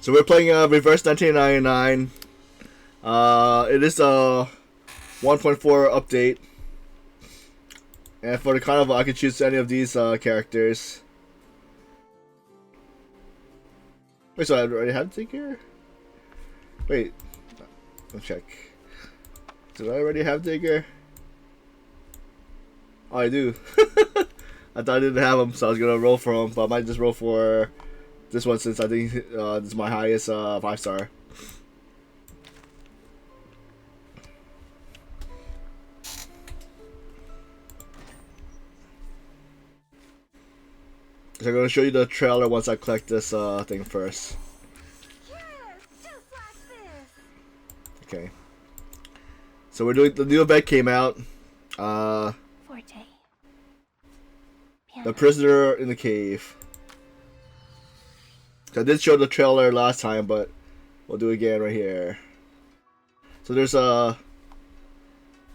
So we're playing Reverse 1999. It is a 1.4 update. And for the carnival, I can choose any of these characters. Wait, so I already have Digger? Wait, let me check. Did I already have Digger? Oh, I do. I thought I didn't have him, so I was gonna roll for him, but I might just roll for this one since I think this is my highest 5-star. So I'm gonna show you the trailer once I collect this thing first. Yes, just like this. Okay. So we're doing the new event came out. Forte. The Prisoner in the Cave. So I did show the trailer last time, but we'll do it again right here. So there's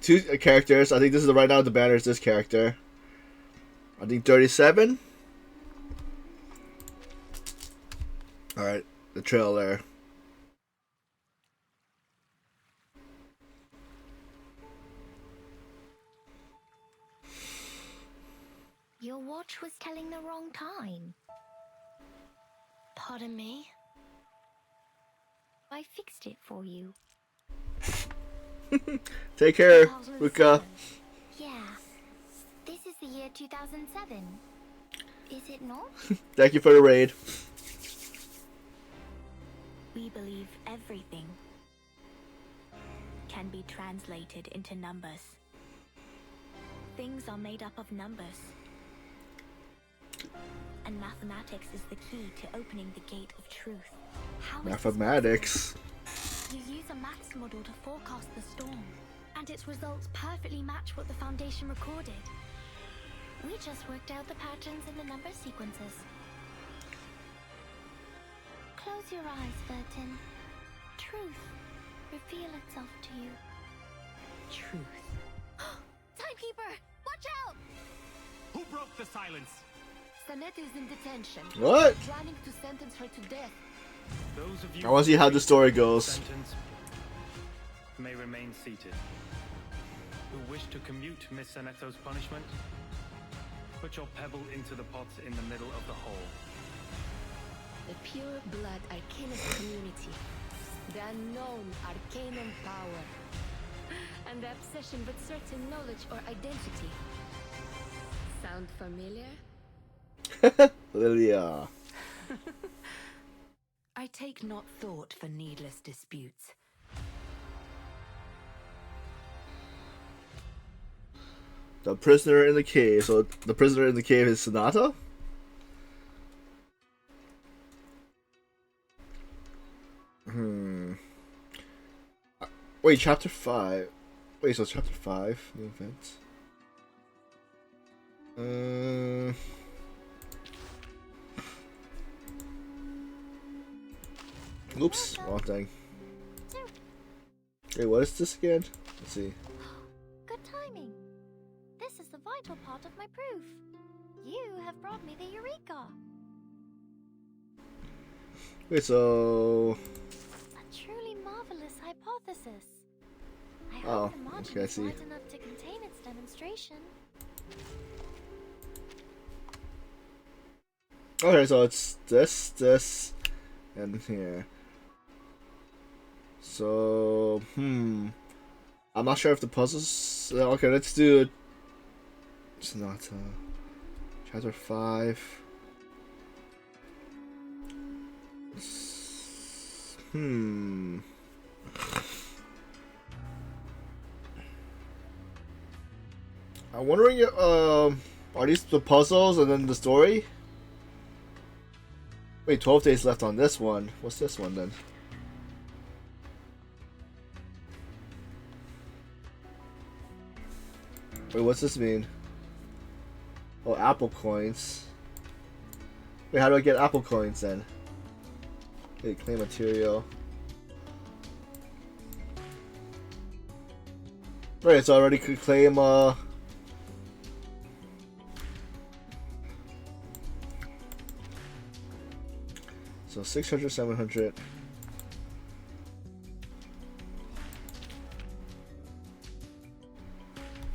two characters. I think this is right now the banner is this character. I think 37. Alright, the trailer. Your watch was telling the wrong time. Pardon me? I fixed it for you. Take care, 2007. Ruka. Yeah. This is the year 2007. Is it not? Thank you for the raid. We believe everything can be translated into numbers. Things are made up of numbers. And mathematics is the key to opening the gate of truth. How is Mathematics. this? You use a maths model to forecast the storm, and its results perfectly match what the Foundation recorded. We just worked out the patterns in the number sequences. Close your eyes, Vertin. Truth reveal itself to you. Truth. Timekeeper, watch out! Who broke the silence? Sanet is in detention. What? Planning to sentence her to death. Those of you I want to see how the story goes. sentence may remain seated. Who wish to commute Miss Saneto's punishment? Put your pebble into the pot in the middle of the hole. The pure blood Arcanist community. The unknown Arcanum power. And the obsession with certain knowledge or identity. Sound familiar? Lilia. I take not thought for needless disputes. The Prisoner in the Cave. So the Prisoner in the Cave is Sonata? Wait, chapter 5. Wait, so chapter 5, new event. Oops, wrong thing. Wait, what is this again? Let's see. Good timing. This is the vital part of my proof. You have brought me the Eureka. Wait, so... A truly marvelous hypothesis. I Oh, hope the margin okay, I is see. wide enough to contain its demonstration. Okay, so it's this, and here. So, I'm not sure if the puzzles... Okay, let's do it. It's not, chapter 5. I'm wondering, are these the puzzles and then the story? Wait, 12 days left on this one. What's this one then? Wait, what's this mean? Oh, apple coins. Wait, how do I get apple coins then? Wait, claim material. Right, so I already could claim, So 600, 700.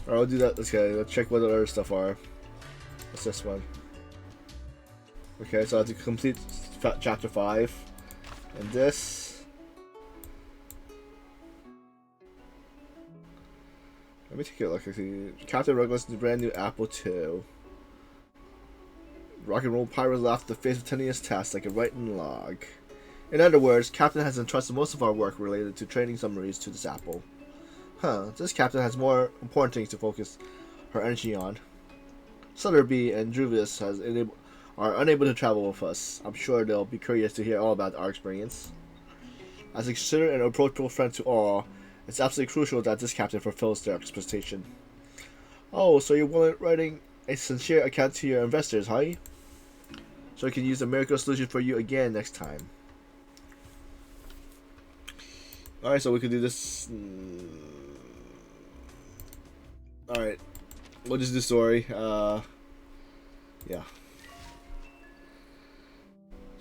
Alright, I'll do that. Okay, let's check what the other stuff are. What's this one? Okay, so I have to complete chapter 5. And this. Let me take a look. Captain Ruggles' brand new Apple II. Rock and Roll Pirates left the face of tenuous tasks like a writing log. In other words, Captain has entrusted most of our work related to training submarines to this Apple. Huh, this Captain has more important things to focus her energy on. Sutterby and Druvius are unable to travel with us. I'm sure they'll be curious to hear all about our experience. As a considerate and approachable friend to all, it's absolutely crucial that this Captain fulfills their expectation. Oh, so you're writing a sincere account to your investors, huh? So I can use a miracle solution for you again next time. Alright, so we can do this. Alright. We'll just do story. Yeah.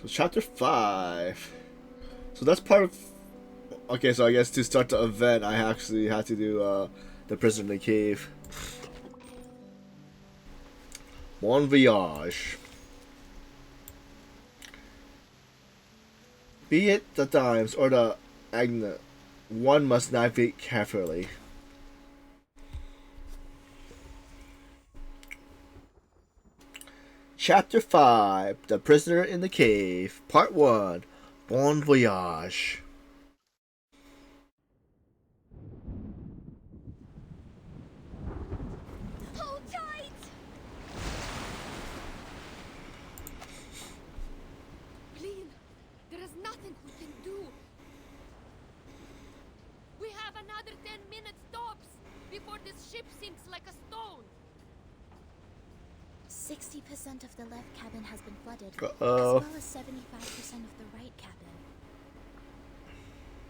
So chapter 5. So that's part of... Okay, so I guess to start the event, I actually had to do the prisoner in the cave. Bon voyage. Be it the times or the agna, one must navigate carefully. Chapter 5, The Prisoner in the Cave, Part 1, Bon Voyage. Hold tight! Lean, there is nothing we can do. We have another 10 minutes tops before this ship sinks like a stone. 60% of the left cabin has been flooded, Uh-oh. as well as 75% of the right cabin.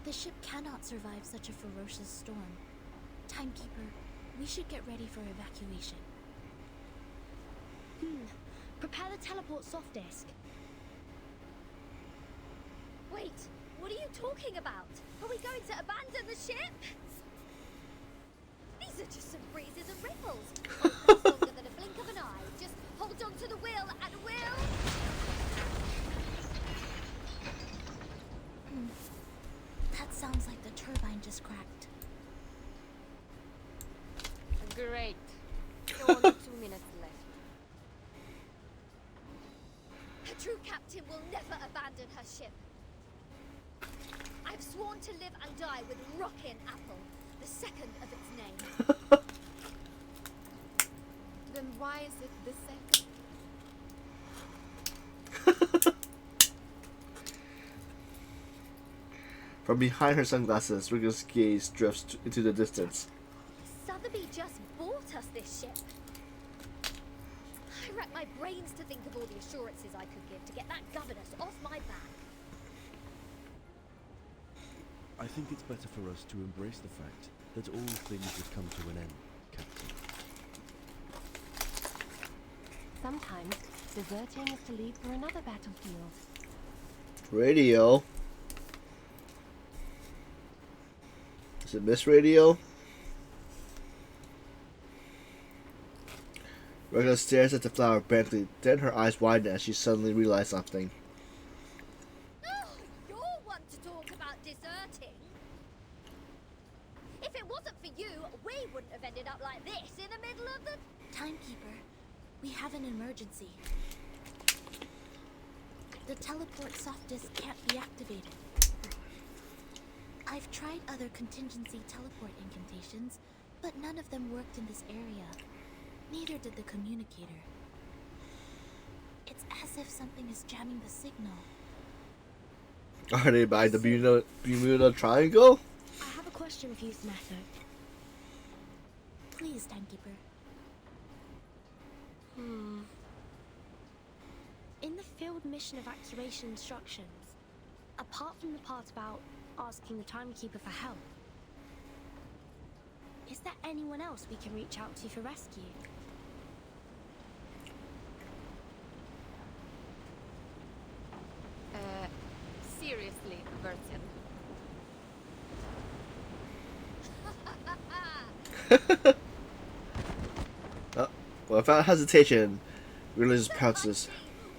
The ship cannot survive such a ferocious storm. Timekeeper, we should get ready for evacuation. Prepare the teleport soft disk. Wait, what are you talking about? Are we going to abandon the ship? These are just some breezes and ripples. It's longer than a blink of an eye. Just hold on to the wheel and we'll... That sounds like the turbine just cracked. Great. Only 2 minutes left. A true captain will never abandon her ship. I've sworn to live and die with Rockin' Apple, the second of its name. Then why is it the second? From behind her sunglasses, Rigger's gaze drifts into the distance. Sotheby just bought us this ship. I racked my brains to think of all the assurances I could give to get that governess off my back. I think it's better for us to embrace the fact that all things would come to an end, Captain. Sometimes, deserting is to leave for another battlefield. Radio. Is it Miss Radio? Regula stares at the flower blankly, then her eyes widen as she suddenly realizes something. Oh, you're one to talk about deserting. If it wasn't for you, we wouldn't have ended up like this in the middle of the... Timekeeper, we have an emergency. The teleport soft disk can't be activated. I've tried other contingency teleport incantations, but none of them worked in this area. Neither did the communicator. It's as if something is jamming the signal. Are they by the Bermuda Triangle? I have a question for you, Smatter. Please, Timekeeper. In the field mission evacuation instructions, apart from the part about asking the Timekeeper for help, is there anyone else we can reach out to for rescue? nicely, Virgin. Oh, well, without hesitation, Really just So I pounces. see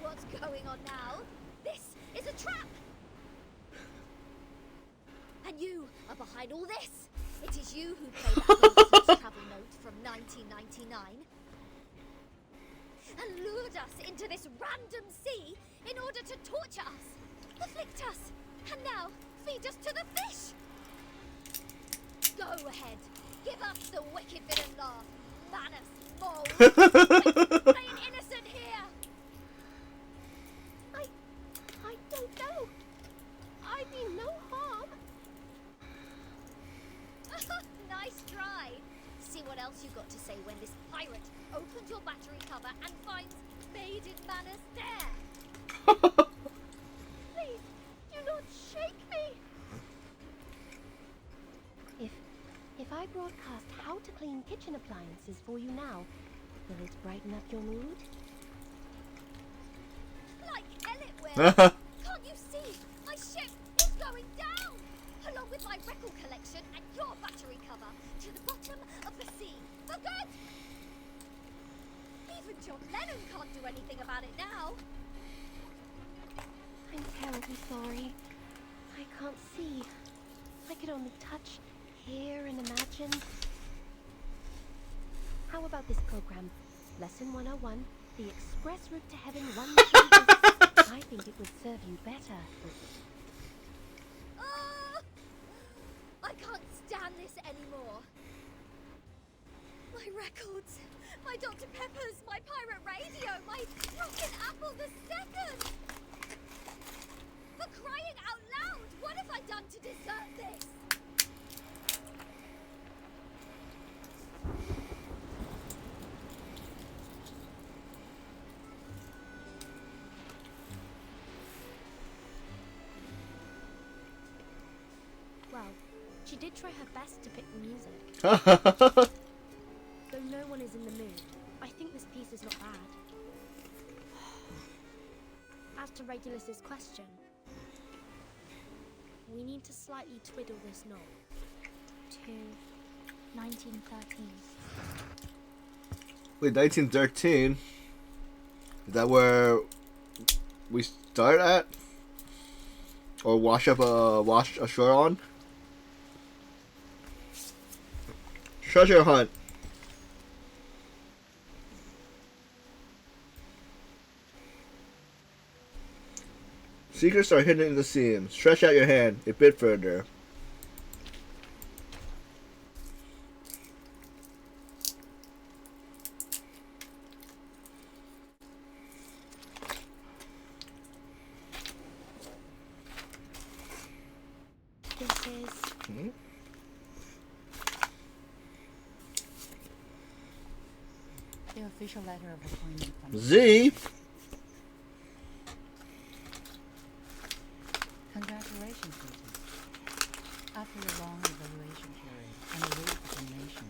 what's going on now. This is a trap. And you are behind all this. It is you who played that nonsense travel note from 1999 and lured us into this random sea in order to torture us, afflict us, and now feed us to the fish. Go ahead, give us the wicked villain laugh, Manus Mole. Playing innocent here. I don't know. I mean no harm. Nice try. See what else you got to say when this pirate opens your battery cover and finds Made in Manus there. Please, do not shake me. If I broadcast how to clean kitchen appliances for you now, will it brighten up your mood? Like Elliot will. Can't you see? My ship is going down, along with my record collection and your battery cover, to the bottom of the sea for good. Even John Lennon can't do anything about it now. I'm terribly sorry. I can't see. I could only touch, hear, and imagine. How about this program? Lesson 101, the express route to heaven 1 I think it would serve you better. Ah! I can't stand this anymore. My records, my Dr. Peppers, my pirate radio, my rocket apple the second. For crying out loud, what have I done to deserve this? Well, she did try her best to pick the music. Though no one is in the mood, I think this piece is not bad. As to Regulus's question, we need to slightly twiddle this knob to 1913. Wait, 1913? Is that where we start at? Or wash ashore on? Treasure hunt. Secrets are hidden in the seams. Stretch out your hand a bit further. This is The official letter of appointment from Z. Congratulations, Susan. After a long evaluation period and a re-examination,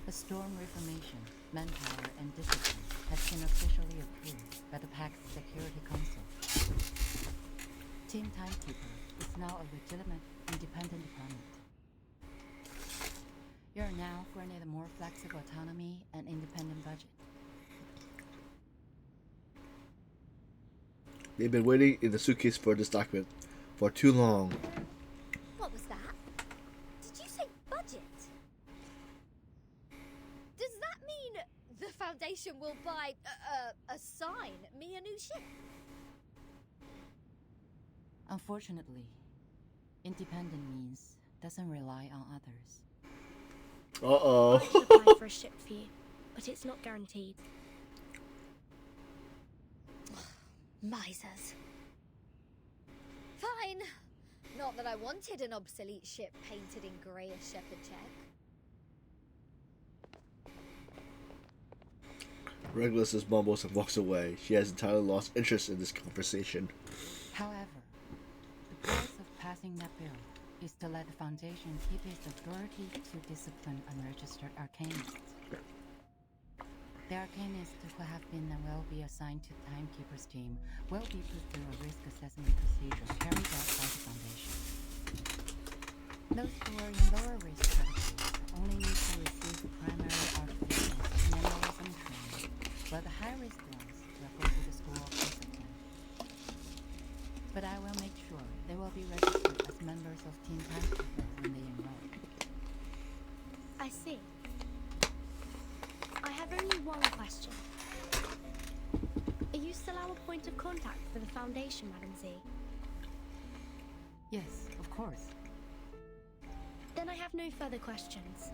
the Storm Reformation, Manpower, and Discipline has been officially approved by the Pact's Security Council. Team Timekeeper is now a legitimate, independent department. You are now granted a more flexible autonomy and independent budget. They've been waiting in the suitcase for this document for too long. What was that? Did you say budget? Does that mean the Foundation will buy, assign me a new ship? Unfortunately, independent means doesn't rely on others. Uh-oh. I could apply for a ship fee, but it's not guaranteed. Misers. Fine. Not that I wanted an obsolete ship painted in grey as shepherd check. Regulus mumbles and walks away. She has entirely lost interest in this conversation. However, the price of passing that bill is to let the Foundation keep its authority to discipline unregistered arcanists. The arcanists who have been and will be assigned to Timekeeper's team will be put through a risk assessment procedure carried out by the Foundation. Those who are in lower risk categories only need to receive primary artificial mineralism training, while the high-risk ones will go to the School of Discipline. But I will make sure they will be registered as members of Team Timekeeper when they enroll. I see. I have only one question. Are you still our point of contact for the Foundation, Madam Z? Yes, of course. Then I have no further questions.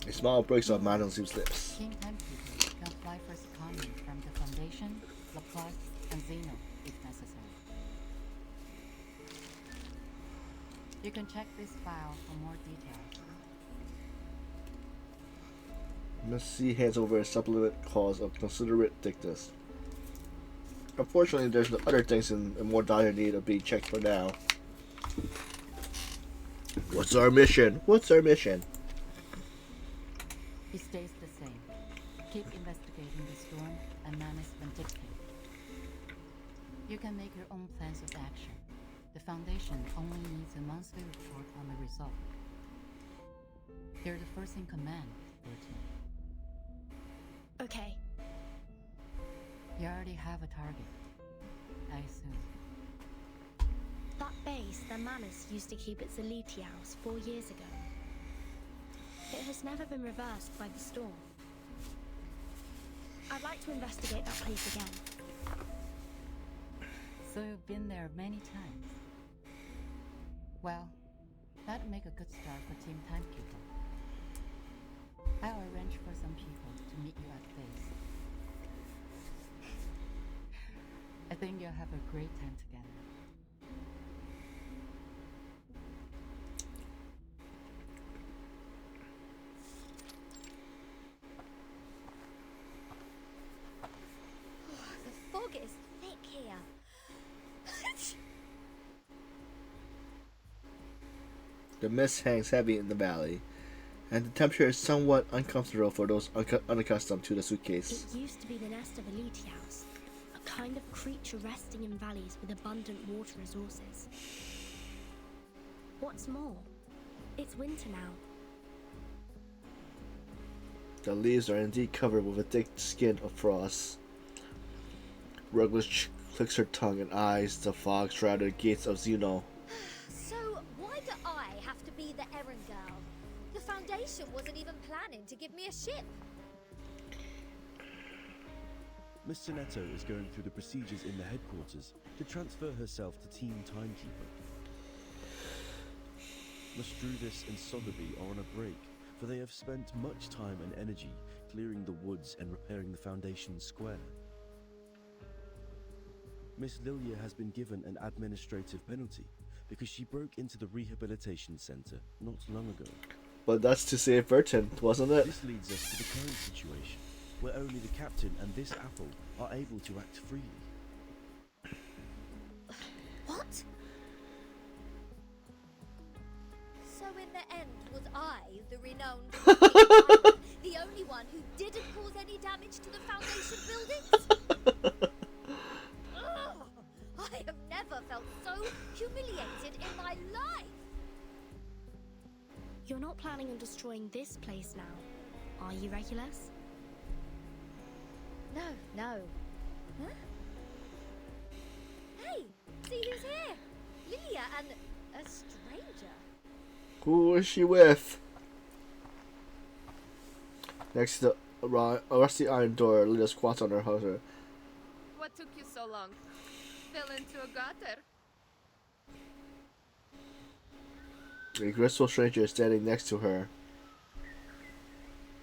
A smile breaks off Madam Z's lips. Team Timekeeper can apply for secondment from the Foundation, Laplace, and Xeno if necessary. You can check this file for more details. Miss C hands over a supplement cause of considerate thickness. Unfortunately, there's no other things in more dire need of being checked for now. What's our mission? What's our mission? It stays the same. Keep investigating the storm and manage when dictated. You can make your own plans of action. The Foundation only needs a monthly report on the result. You're the first in command, Bertie. Okay. You already have a target, I assume. That base the Manus used to keep its elite house 4 years ago. It has never been reversed by the storm. I'd like to investigate that place again. So you've been there many times. Well, that'd make a good start for Team Timekeeper. I'll arrange for some people to meet you at base. I think you'll have a great time together. The fog is thick here. The mist hangs heavy in the valley, and the temperature is somewhat uncomfortable for those unaccustomed to the suitcase. It used to be the nest of elite house, a kind of creature resting in valleys with abundant water resources. What's more, it's winter now. The leaves are indeed covered with a thick skin of frost. Ruggles clicks her tongue and eyes the fog-shrouded gates of Xeno. So, why do I have to be the errand girl? The Foundation wasn't even planning to give me a ship. Miss Sinetto is going through the procedures in the headquarters to transfer herself to Team Timekeeper. Miss Druvis and Sotheby are on a break, for they have spent much time and energy clearing the woods and repairing the Foundation square. Miss Lilia has been given an administrative penalty because she broke into the rehabilitation center not long ago. But that's to save Burton, wasn't it? This leads us to the current situation, where only the captain and this apple are able to act freely. What? So in the end, was I the renowned the only one who didn't cause any damage to the Foundation buildings? Ugh, I have never felt so humiliated in my life. You're not planning on destroying this place now, are you, Regulus? No. Huh? Hey, see who's here? Lilia and a stranger. Who is she with? Next to a rusty iron door, Lilia squats on her husband. What took you so long? Fell into a gutter. A graceful stranger is standing next to her.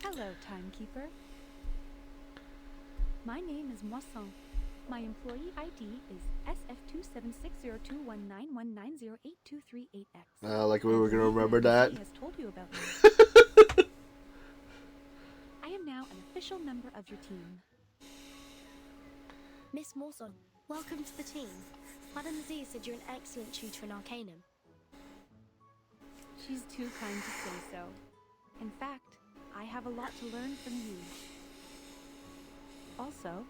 Hello, Timekeeper. My name is Moisson. My employee ID is SF27602191908238X. Like we were gonna remember that. Has told you about me. I am now an official member of your team. Miss Morson, welcome to the team. Madame Z said you're an excellent tutor in Arcanum. She's too kind to say so. In fact, I have a lot to learn from you. Also,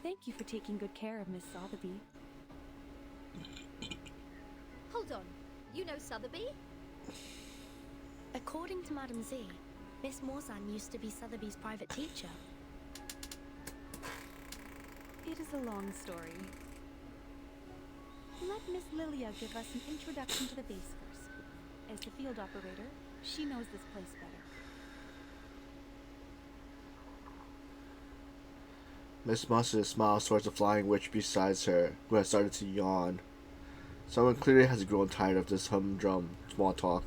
thank you for taking good care of Miss Sotheby. Hold on. You know Sotheby? According to Madam Z, Miss Morzan used to be Sotheby's private teacher. It is a long story. Let Miss Lilia give us an introduction to the base first. As the field operator, she knows this place better. Miss Mustard smiles towards the flying witch beside her, who has started to yawn. Someone clearly has grown tired of this humdrum small talk.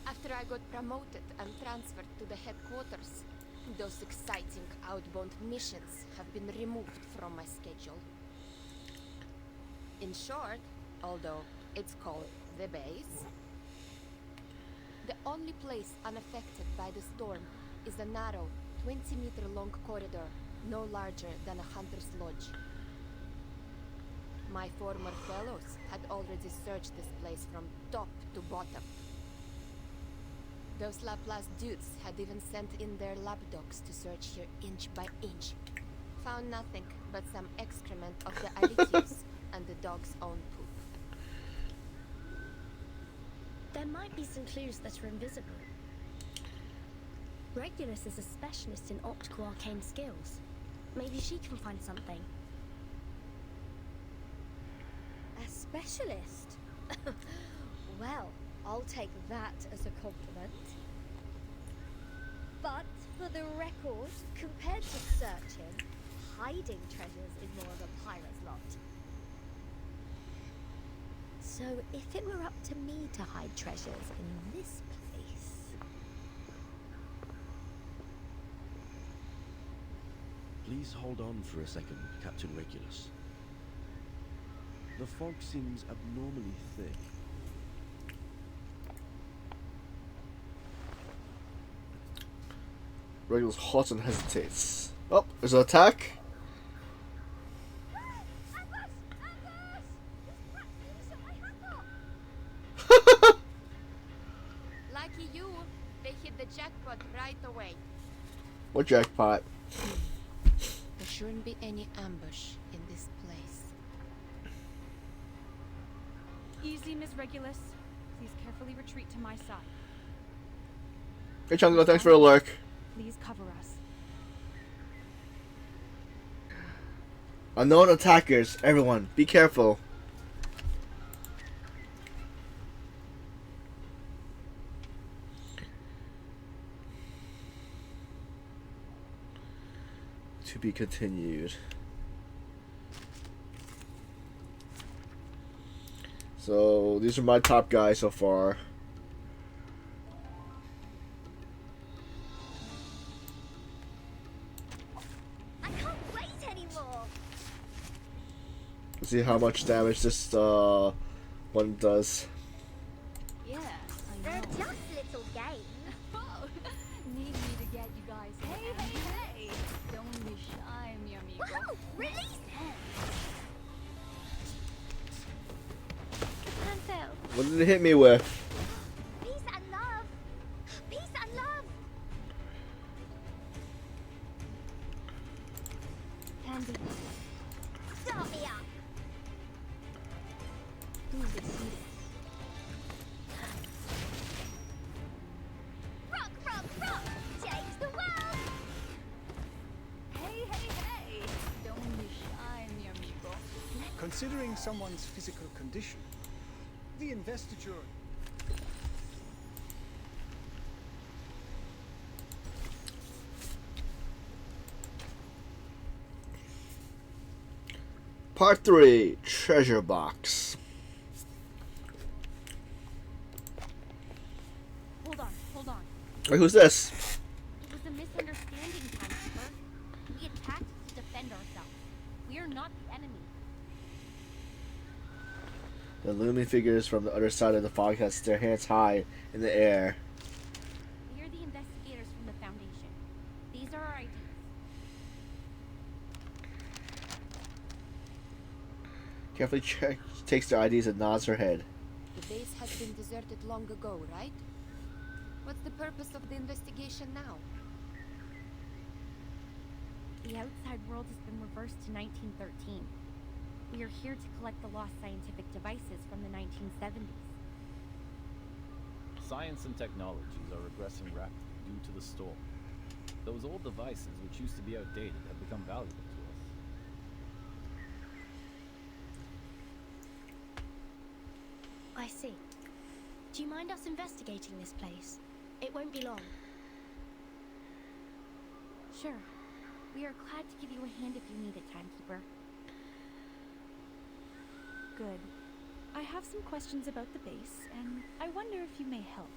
After I got promoted and transferred to the headquarters, those exciting outbound missions have been removed from my schedule. In short, although it's called the base, the only place unaffected by the storm is a narrow, 20-meter-long corridor, no larger than a hunter's lodge. My former fellows had already searched this place from top to bottom. Those Laplace dudes had even sent in their lapdogs to search here inch by inch. Found nothing but some excrement of the Alitius and the dog's own poop. There might be some clues that are invisible. Regulus is a specialist in optical arcane skills. Maybe she can find something. A specialist? Well, I'll take that as a compliment. But for the record, compared to searching, hiding treasures is more of a pirate's lot. So if it were up to me to hide treasures in this place... Please hold on for a second, Captain Regulus. The fog seems abnormally thick. Regulus halts and hesitates. Oh, there's an attack. Lucky you, they hit the jackpot right away. What jackpot? There shouldn't be any ambush in this place. Easy, Miss Regulus. Please carefully retreat to my side. Hey Chungo, thanks for the lurk. Please cover us. Unknown attackers, everyone, be careful. To be continued. So these are my top guys so far. I can't wait anymore! Let's see how much damage this one does. Yeah, they're just little games. Need me to get you guys. Hey! Don't be shy, mi amigo. Whoa! Release him! Cancel. What did it hit me with? Peace and love! Peace and love! Candy. Start me up! Rock, rock, rock! Change the world! Hey! Don't be shy, mi amigo. Considering someone's physical condition, the investiture... Part 3, Treasure Box. Hold on. Wait, who's this? It was a misunderstanding, timekeeper. We attacked to defend ourselves. We are not the enemy. The looming figures from the other side of the fog has their hands high in the air. We are the investigators from the Foundation. These are our IDs. Carefully takes their IDs and nods her head. The base has been deserted long ago, right? What's the purpose of the investigation now? The outside world has been reversed to 1913. We are here to collect the lost scientific devices from the 1970s. Science and technologies are regressing rapidly due to the storm. Those old devices, which used to be outdated, have become valuable to us. I see. Do you mind us investigating this place? It won't be long. Sure. We are glad to give you a hand if you need it, Timekeeper. Good. I have some questions about the base, and I wonder if you may help.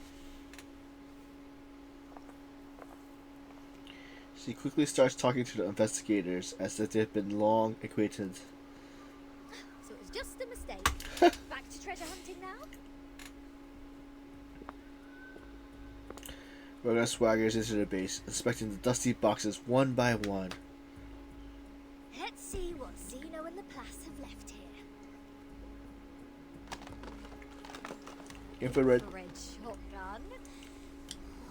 She quickly starts talking to the investigators as if they've been long acquainted. So it was just a mistake. Back to treasure hunting now? Rhoda swaggers into the base, inspecting the dusty boxes one by one. Let's see what Zeno and Laplace have left here. Infrared. Shotgun.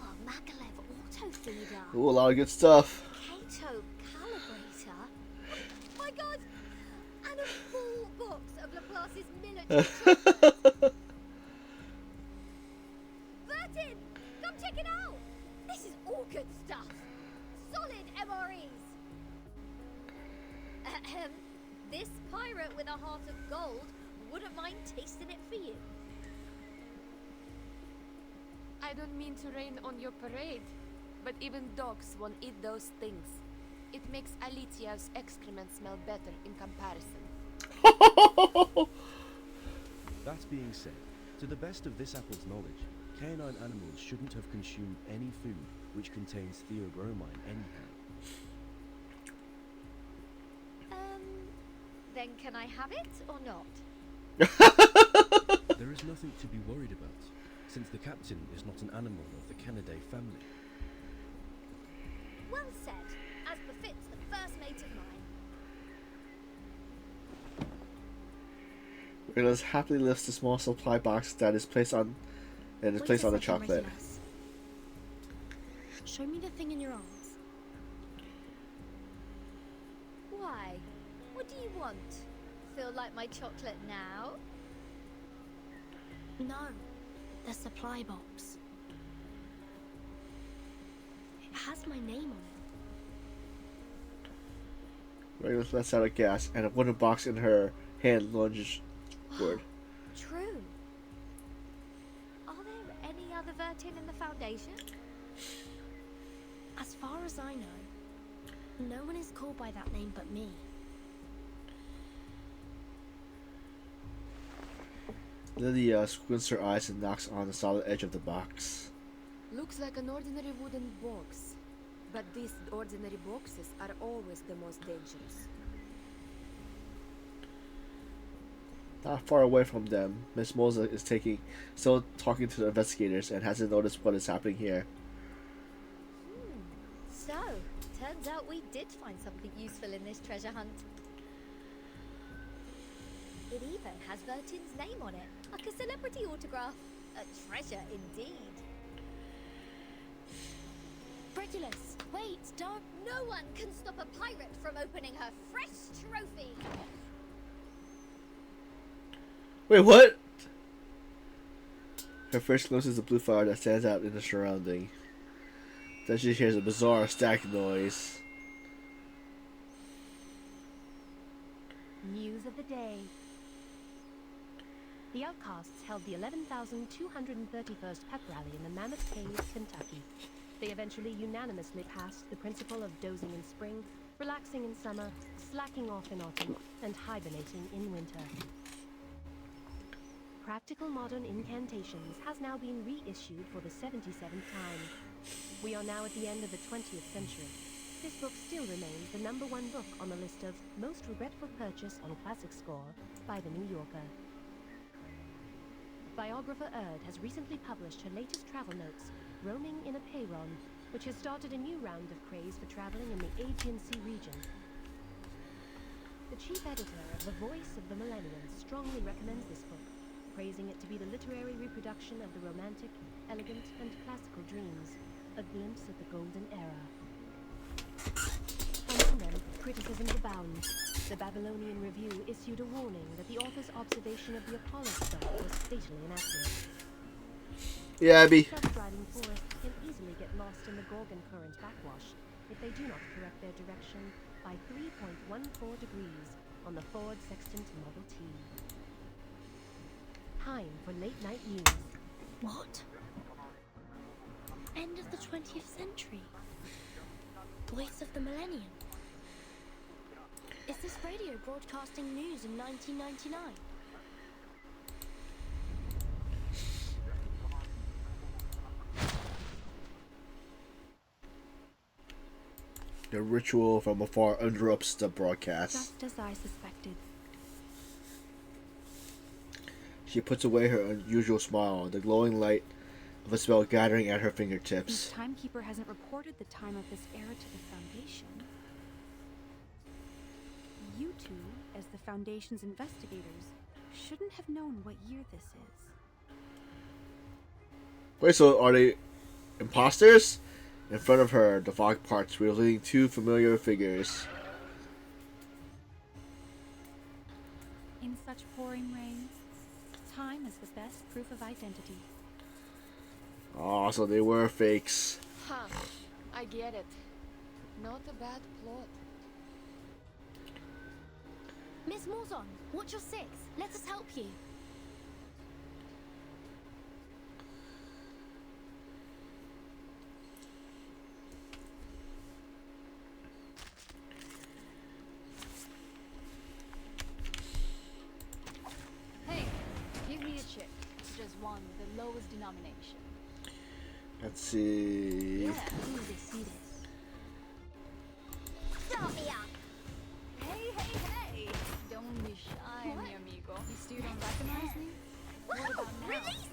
Oh, Magalev auto feeder. Ooh, a lot of good stuff. Kato calibrator. Oh my god! And a full box of Laplace's military chocolates. Bertin! Come check it out! This is all good stuff. Solid MREs. Ahem. This pirate with a heart of gold wouldn't mind tasting it for you. I don't mean to rain on your parade, but even dogs won't eat those things. It makes Alitia's excrement smell better in comparison. That being said, to the best of this apple's knowledge, canine animals shouldn't have consumed any food which contains theobromine anyhow. Then can I have it or not? There is nothing to be worried about, since the captain is not an animal of the Canidae family. Well said, as befits the first mate of mine. Rayla's happily lifts the small supply box that is placed on the chocolate. Show me the thing in your arms. Why? What do you want? Feel like my chocolate now? No, the supply box. It has my name on it. Rayla lets out a gasp, and a wooden box in her hand lunges forward. True. Are there any other Vertin in the Foundation? As far as I know, no one is called by that name but me. Lydia squints her eyes and knocks on the solid edge of the box. Looks like an ordinary wooden box. But these ordinary boxes are always the most dangerous. Not far away from them, Miss Moza is still talking to the investigators and hasn't noticed what is happening here. So, turns out we did find something useful in this treasure hunt. It even has Vertin's name on it, like a celebrity autograph. A treasure indeed. Regulus, wait, don't. No one can stop a pirate from opening her fresh trophy. Wait, what? Her first glimpse is the blue flower that stands out in the surrounding. Then she hears a bizarre static noise. News of the day. The Outcasts held the 11,231st pep rally in the Mammoth Cave, Kentucky. They eventually unanimously passed the principle of dozing in spring, relaxing in summer, slacking off in autumn, and hibernating in winter. Practical Modern Incantations has now been reissued for the 77th time. We are now at the end of the 20th century. This book still remains the #1 book on the list of most regretful purchase on Classic Score by the New Yorker. Biographer Erd has recently published her latest travel notes, Roaming in a Peyron, which has started a new round of craze for traveling in the Aegean Sea region. The chief editor of The Voice of the Millennium strongly recommends this book, praising it to be the literary reproduction of the romantic, elegant, and classical dreams, a glimpse of the golden era. Among them, criticisms abound. The Babylonian Review issued a warning that the author's observation of the Apollo star was fatally inaccurate. Yeah, Abby. Self-driving forests can easily get lost in the Gorgon current backwash if they do not correct their direction by 3.14 degrees on the Ford Sextant Model T. Time for late-night news. What? End of the 20th century. Voice of the millennium. Is this radio broadcasting news in 1999? The ritual from afar interrupts the broadcast. Just as I suspected. She puts away her unusual smile, the glowing light of a spell gathering at her fingertips. The timekeeper hasn't reported the time of this era to the Foundation. You two, as the Foundation's investigators, shouldn't have known what year this is. Wait, so are they imposters? In front of her, the fog parts, revealing two familiar figures. In such pouring rain, time is the best proof of identity. Oh, so they were fakes. Huh. I get it. Not a bad plot. Miss Morzon, watch your six. Let us help you. Hey, give me a chip. Just one, the lowest denomination. Let's see. Yeah, ooh, they see this. Start me up. Hey, hey, hey! Don't be shy, mi amigo. You still don't recognize me? What about now? Release!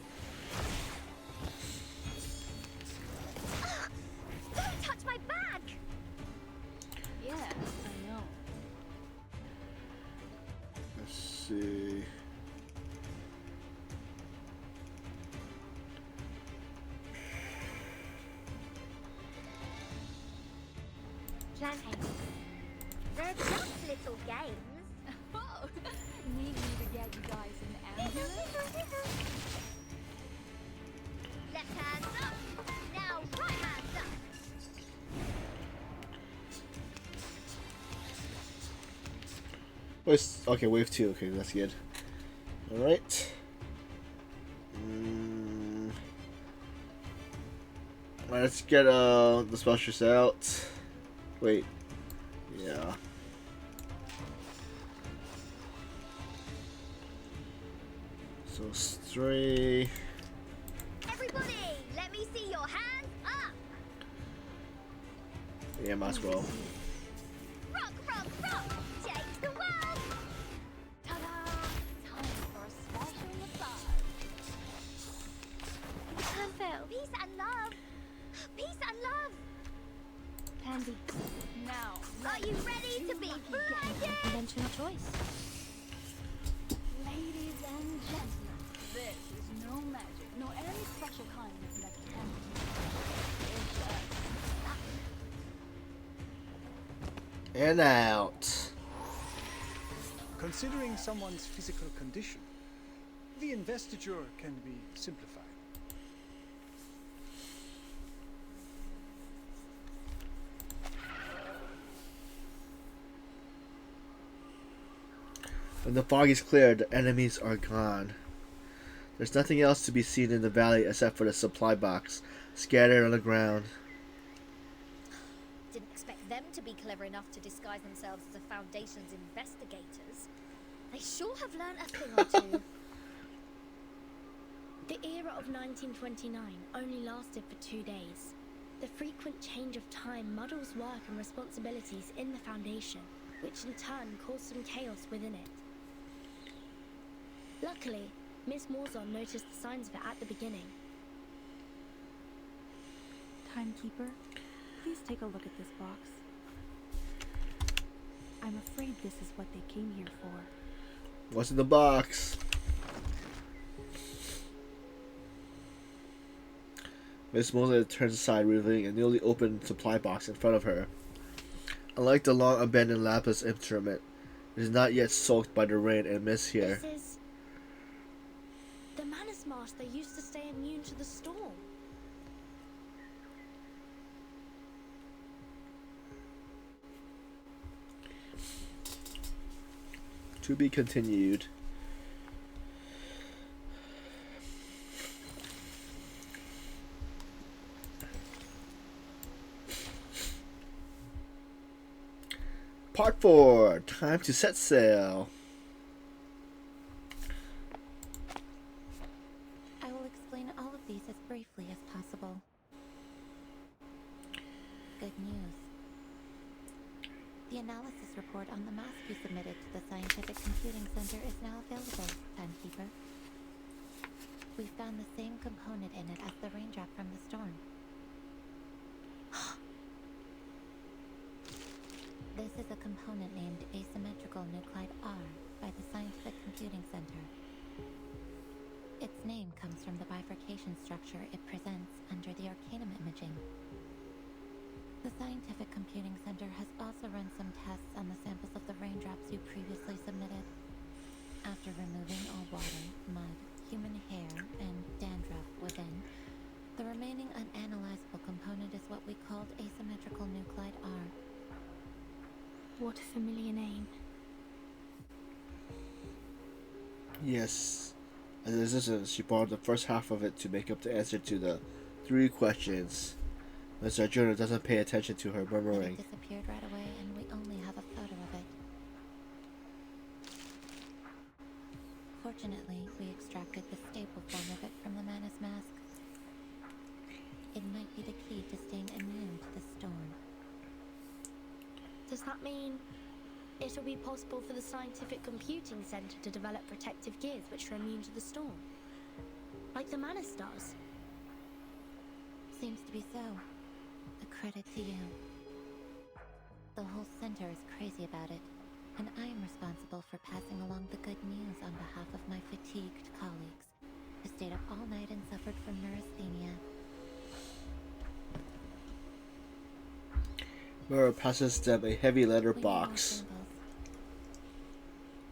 Don't touch my bag! Yeah, I know. Let's see. Planting. They're just little games. Oh, need me to get you guys an ambulance? Left hand up. Now right hand up. Okay, wave 2. Okay, that's good. Alright. Let's get the specialist out. Wait. Yeah. So stray. Everybody, let me see your hands up. Yeah, might as well. Rock, rock, rock. Take the world. Ta-da! Time for a special massage. Canfil. Peace and love. Peace and love. Pansy. Now, Are you ready to be blinded? Conventional choice. ladies and gentlemen, this is no magic, nor any special kind of mechanical. It's just And out. Considering someone's physical condition, the investiture can be simplified. When the fog is cleared, the enemies are gone. There's nothing else to be seen in the valley except for the supply box scattered on the ground. Didn't expect them to be clever enough to disguise themselves as the Foundation's investigators. They sure have learned a thing or two. The era of 1929 only lasted for 2 days. The frequent change of time muddles work and responsibilities in the Foundation, which in turn caused some chaos within it. Luckily, Miss Morzon noticed the signs of it at the beginning. Timekeeper, please take a look at this box. I'm afraid this is what they came here for. What's in the box? Miss Mosley turns aside, revealing a newly opened supply box in front of her. Unlike the long abandoned lapis instrument, it is not yet soaked by the rain and mist here. This is the Manus Mask that used to stay immune to the storm. To be continued. Part 4. Time to set sail. I will explain all of these as briefly as possible. Good news. The analysis report on the mask you submitted to the Scientific Computing Center is now available, Timekeeper. We found the same component in it as the raindrop from the storm. This is a component named asymmetrical nuclide R by the Scientific Computing Center. Its name comes from the bifurcation structure it presents under the Arcanum imaging. The Scientific Computing Center has also run some tests on the samples of the raindrops you previously submitted. After removing all water, mud, human hair, and dandruff within, the remaining unanalyzable component is what we called asymmetrical nuclide R. What a familiar name. Yes. As a resistance, she borrowed the first half of it to make up the answer to the 3 questions. Mr. Arjuna doesn't pay attention to her murmuring. It disappeared right away, and we only have a photo of it. Fortunately, we extracted the staple form of it from the Manus Mask. It might be the key to staying immune to the storm. Does that mean it'll be possible for the Scientific Computing Center to develop protective gears which are immune to the storm? Like the Manus does? Seems to be so. A credit to you. The whole center is crazy about it, and I am responsible for passing along the good news on behalf of my fatigued colleagues, who stayed up all night and suffered from neurasthenia. Mura passes them a heavy letter We need box. more samples.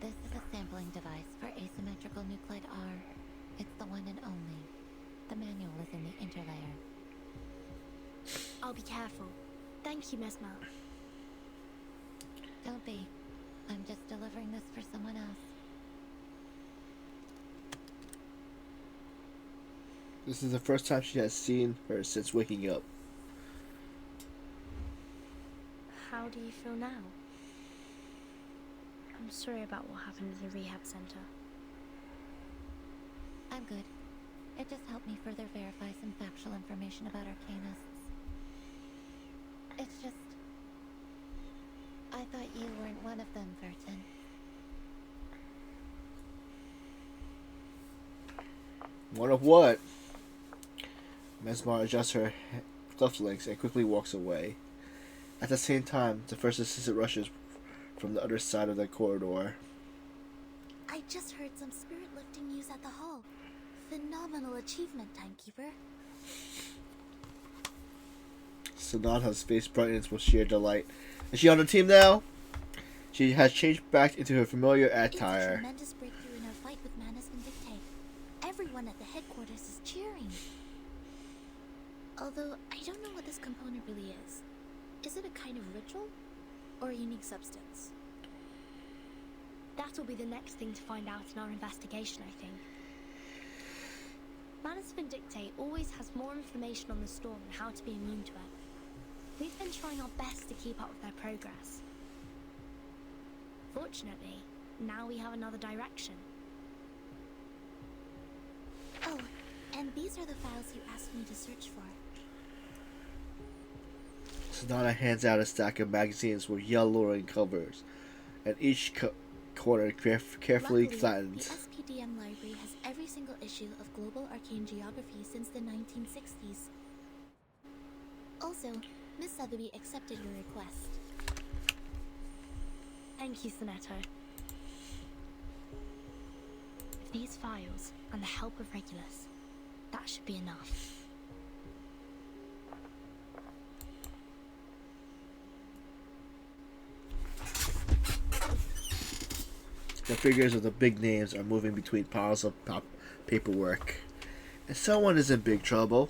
This is a sampling device for asymmetrical nuclide R. It's the one and only. The manual is in the interlayer. I'll be careful. Thank you, Mesmer. Don't be. I'm just delivering this for someone else. This is the first time she has seen her since waking up. How do you feel now? I'm sorry about what happened at the rehab center. I'm good. It just helped me further verify some factual information about Arcanists. It's just... I thought you weren't one of them, Vertin. One of what? Mesmar adjusts her cufflinks and quickly walks away. At the same time, the first assistant rushes from the other side of the corridor. I just heard some spirit lifting news at the hall. Phenomenal achievement, Timekeeper. Sonata's face brightens with sheer delight. Is she on the team now? She has changed back into her familiar It's a attire. tremendous breakthrough in our fight with Manus and Dictate. Everyone at the headquarters is cheering. Although, I don't know what this component really is. Is it a kind of ritual? Or a unique substance? That will be the next thing to find out in our investigation, I think. Manus Vindicte always has more information on the storm and how to be immune to it. We've been trying our best to keep up with their progress. Fortunately, now we have another direction. Oh, and these are the files you asked me to search for. Sonata hands out a stack of magazines with yellowing covers, and each corner carefully Luckily, flattened. the SPDM library has every single issue of Global Arcane Geography since the 1960s. Also, Miss Sotheby accepted your request. Thank you, Sonetto. With these files and the help of Regulus, that should be enough. The figures of the big names are moving between piles of paperwork. And someone is in big trouble.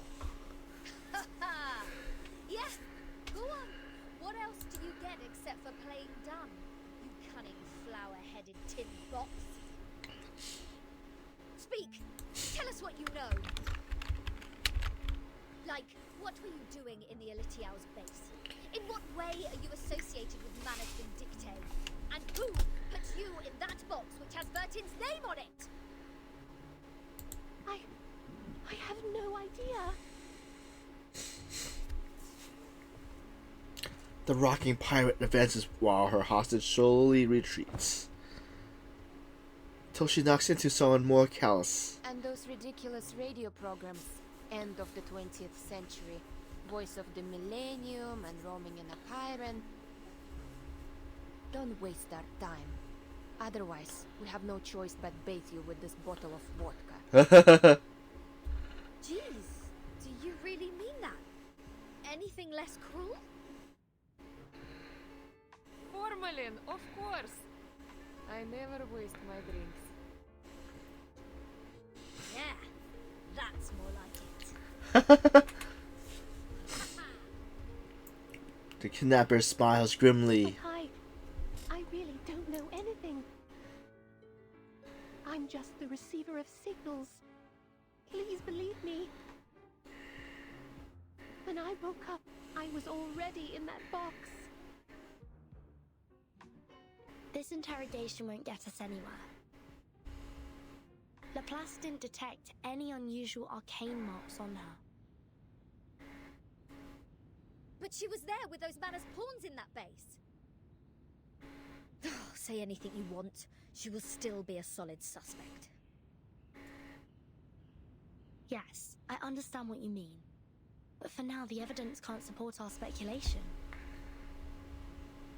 Yes, go on. What else do you get except for playing dumb? You cunning flower-headed tin box. Speak. Tell us what you know. Like, what were you doing in the Elitiao's base? In what way are you associated with Manus Vindicte? And who put you in that box which has Vertin's name on it? I have no idea. The rocking pirate advances while her hostage slowly retreats. Till she knocks into someone more callous. And those ridiculous radio programs. End of the 20th century. Voice of the Millennium and roaming in a Pyren. Don't waste our time. Otherwise, we have no choice but bathe you with this bottle of vodka. Jeez, do you really mean that? Anything less cruel? Formalin, of course. I never waste my drinks. Yeah, that's more like it. The kidnapper smiles grimly. I really don't know anything. I'm just the receiver of signals. Please believe me. When I woke up, I was already in that box. This interrogation won't get us anywhere. Laplace didn't detect any unusual arcane marks on her. But she was there with those Manus pawns in that base. Say anything you want, she will still be a solid suspect. Yes, I understand what you mean. But for now, the evidence can't support our speculation.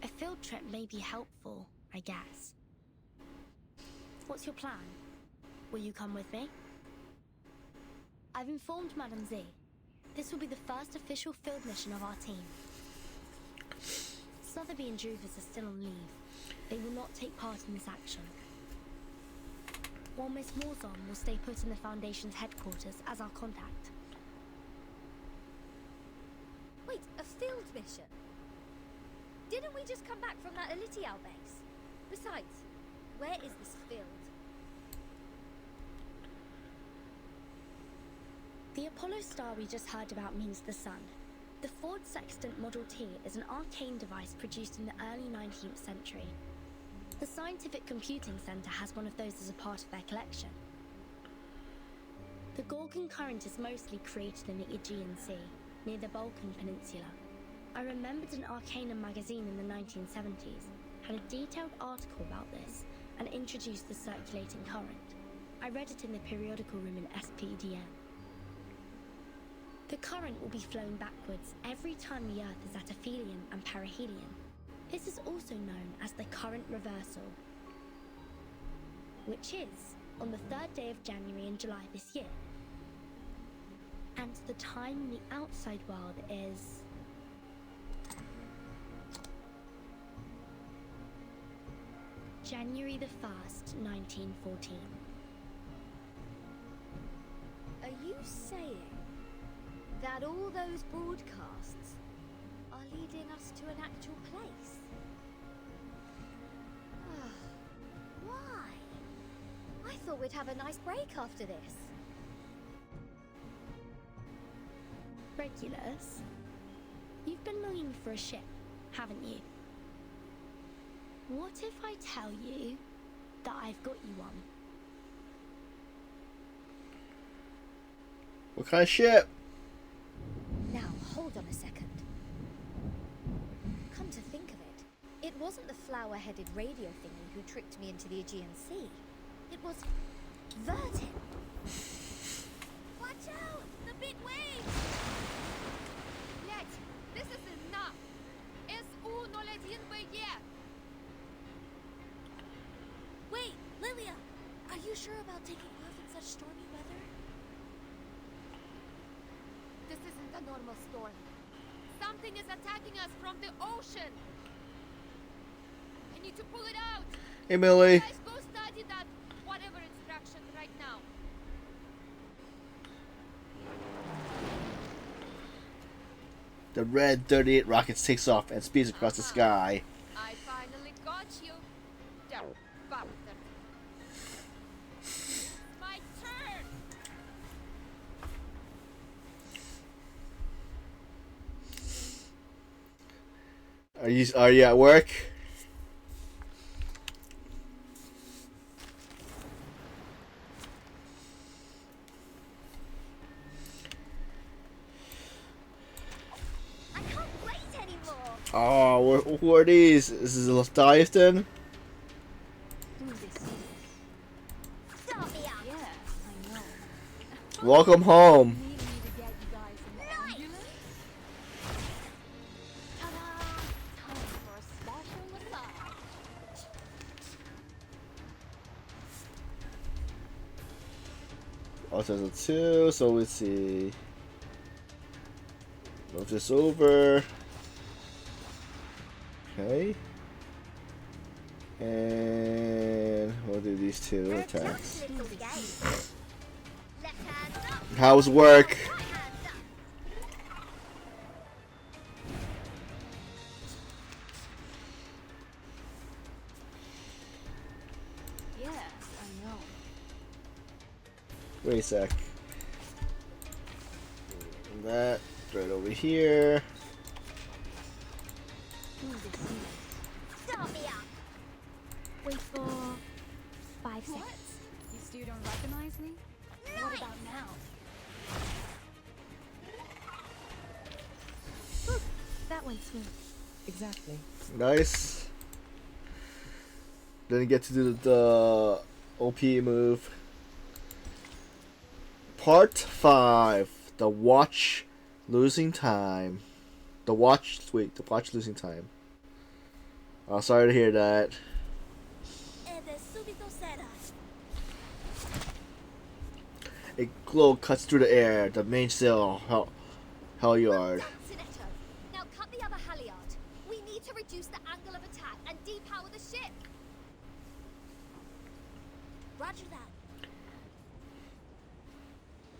A field trip may be helpful, I guess. What's your plan? Will you come with me? I've informed Madame Z. This will be the first official field mission of our team. Sotheby and Druvus are still on leave. They will not take part in this action. While Miss Morzon will stay put in the Foundation's headquarters as our contact. Wait, a field mission? Didn't we just come back from that Elitiao base? Besides, where is this field? The Apollo star we just heard about means the sun. The Ford Sextant Model T is an arcane device produced in the early 19th century. The Scientific Computing Center has one of those as a part of their collection. The Gorgon current is mostly created in the Aegean Sea, near the Balkan Peninsula. I remembered an Arcanum magazine in the 1970s had a detailed article about this and introduced the circulating current. I read it in the periodical room in SPDN. The current will be flowing backwards every time the Earth is at aphelion and perihelion. This is also known as the current reversal, which is on the 3rd day of January and July this year. And the time in the outside world is... January the 1st, 1914. Are you saying that all those broadcasts are leading us to an actual place? Why? I thought we'd have a nice break after this. Regulus, you've been longing for a ship, haven't you? What if I tell you that I've got you one? What kind of ship? Now, hold on a second. Come to think of it, it wasn't the flower-headed radio thingy who tricked me into the Aegean Sea. It was Vertin. Watch out! The big waves! Блять, this is enough! SU-01 BG! Wait, Lilia! Are you sure about taking off in such stormy weather? This isn't a normal storm. Something is attacking us from the ocean. I need to pull it out. Hey, Millie. Guys, go The red 38 rocket takes off and speeds across the sky. I finally got you. Don't bother. My turn. Are you at work? I can't wait anymore. Oh, who are these? This is Leviathan? Start me up. Yeah, I know. Welcome home. Need me to get you guys in the ambulance? Ta-da! Time for a special massage. Oh, there's a 2, so let's see. Move this over. Okay. And we'll do these 2 attacks. Little game. Left hand up. How's work? Right hand up. Yes, I know. Wait a sec. And that right over here. Start me up. Wait for 5 seconds. What? You still don't recognize me? What about now? Whew, that went smooth. Exactly. Nice. Didn't get to do the OP move. Part 5. The watch losing time. The watch losing time. Oh, sorry to hear that. A glow cuts through the air. The main sail halyard. Sinetto. Now cut the other halyard. We need to reduce the angle of attack and depower the ship. Roger that.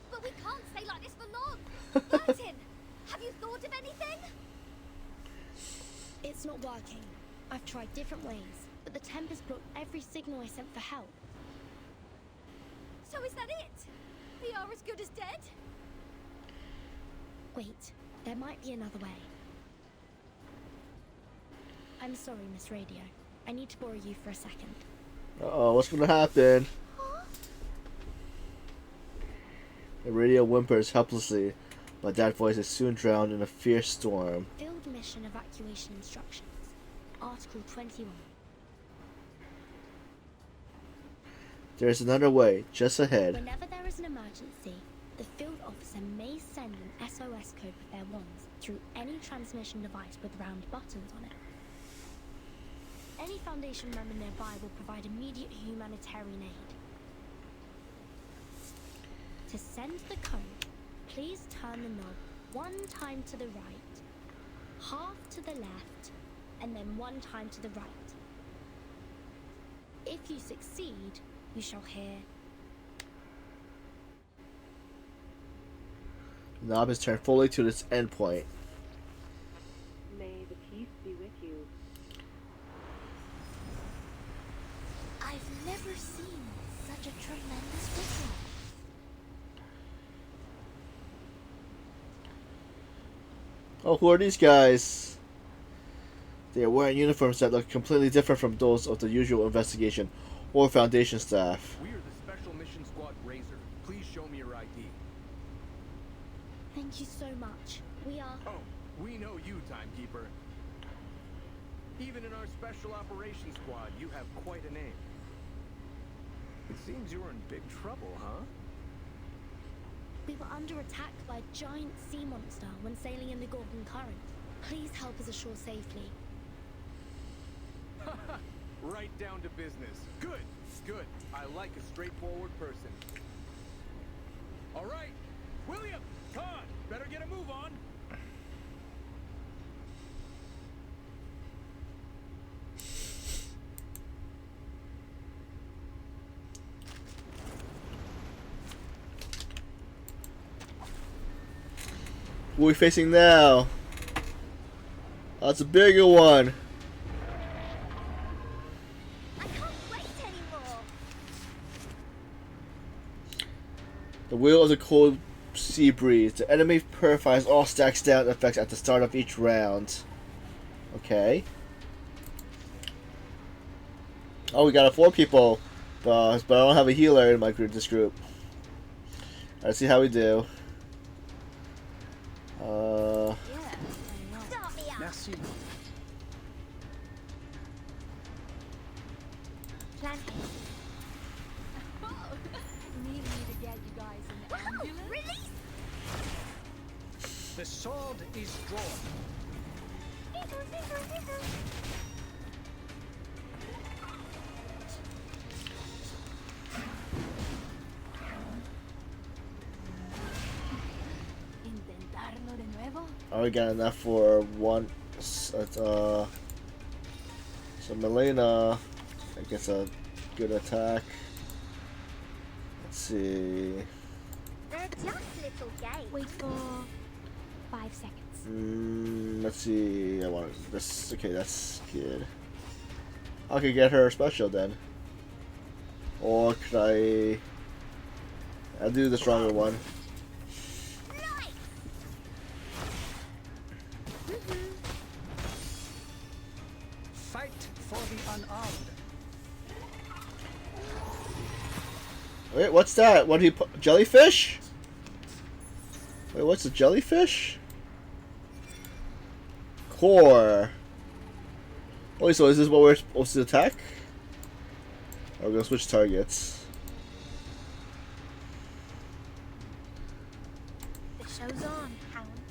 But we can't stay like this for long. Martin, have you thought of anything? It's not working. I've tried different ways, but the Tempest blocked every signal I sent for help. So is that it? We are as good as dead? Wait, there might be another way. I'm sorry, Miss Radio. I need to borrow you for a second. Uh-oh, what's gonna happen? The radio whimpers helplessly, but that voice is soon drowned in a fierce storm. Field mission evacuation instructions. Article 21. There's another way, just ahead. Whenever there is an emergency, the field officer may send an SOS code with their wands through any transmission device with round buttons on it. Any Foundation member nearby will provide immediate humanitarian aid. To send the code, please turn the knob 1 time to the right, half to the left, and then 1 time to the right. If you succeed, you shall hear. The knob is turned fully to its endpoint. May the peace be with you. I've never seen such a tremendous visual. Oh, who are these guys? They are wearing uniforms that look completely different from those of the usual investigation or Foundation staff. We are the Special Mission Squad Razor. Please show me your ID. Thank you so much. We are. Oh, we know you, Timekeeper. Even in our Special Operations Squad, you have quite a name. It seems you're in big trouble, huh? We were under attack by a giant sea monster when sailing in the Gorgon Current. Please help us ashore safely. Right down to business. Good, good. I like a straightforward person. All right, William, come on. Better get a move on. Who are we facing now? That's a bigger one. I can't wait anymore. The wheel of the cold sea breeze. The enemy purifies all stacks down effects at the start of each round. Okay. Oh, we got 4 people, but I don't have a healer in my group. This group. Let's see how we do. Merci. Need me to get you guys an ambulance? Release! The sword is drawn. Intentarlo de nuevo? Oh, we got enough for one. So Melina, I guess a good attack. Let's see. They're just little games. Wait for 5 seconds. Let's see. I want this. Okay, that's good. I could get her special then, or could I? I'll do the stronger one. Fight for the unarmed. Wait, what's that? What did he put? Jellyfish? Wait, what's a jellyfish? Core. Oh, so is this what we're supposed to attack? Or we're gonna switch targets. The show's on, hounds.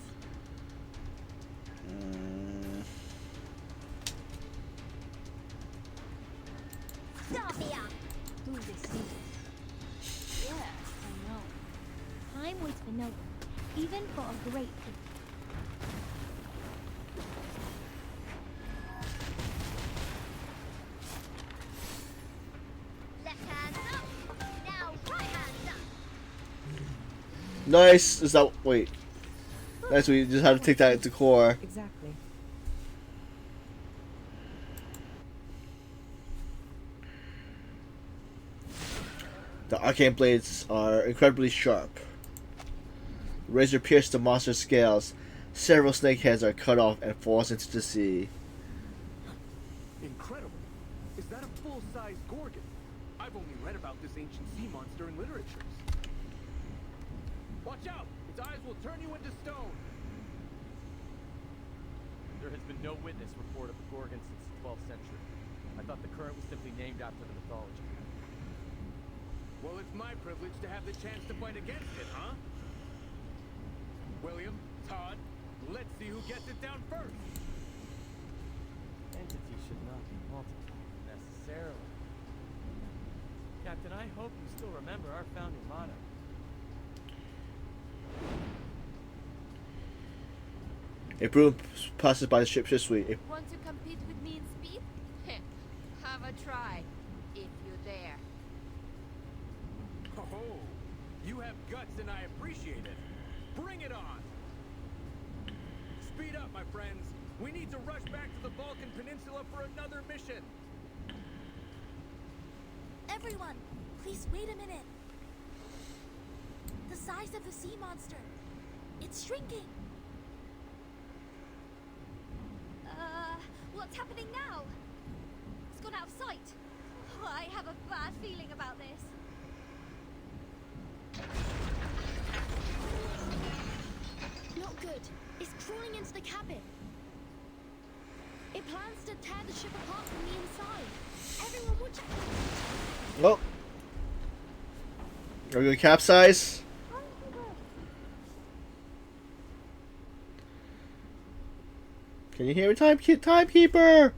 Do this. Yes, I know. Time waits for no one, even for a great people. Left hand up. Now right hand up. Nice. Is that wait? Nice. We just have to take that into core. Exactly. The arcane blades are incredibly sharp. Razor pierce the monster's scales. Several snake heads are cut off and falls into the sea. Incredible. Is that a full-size Gorgon? I've only read about this ancient sea monster in literatures. Watch out! Its eyes will turn you into stone. There has been no witness report of the Gorgon since the 12th century. I thought the current was simply named after the mythology. Well, it's my privilege to have the chance to fight against it, huh? William, Todd, let's see who gets it down first. Entity should not be multiplied necessarily. Captain, I hope you still remember our founding motto. A broom passes by the ship's suite. Want to compete with me in speed? Have a try, if you dare. Oh, you have guts and I appreciate it. Bring it on! Speed up, my friends. We need to rush back to the Balkan Peninsula for another mission. Everyone, please wait a minute. The size of the sea monster. It's shrinking. What's happening now? It's gone out of sight. Oh, I have a bad feeling about this. Not good. It's crawling into the cabin. It plans to tear the ship apart from the inside. Everyone watch it. Oh. Are we gonna capsize? Can you hear me, timekeeper?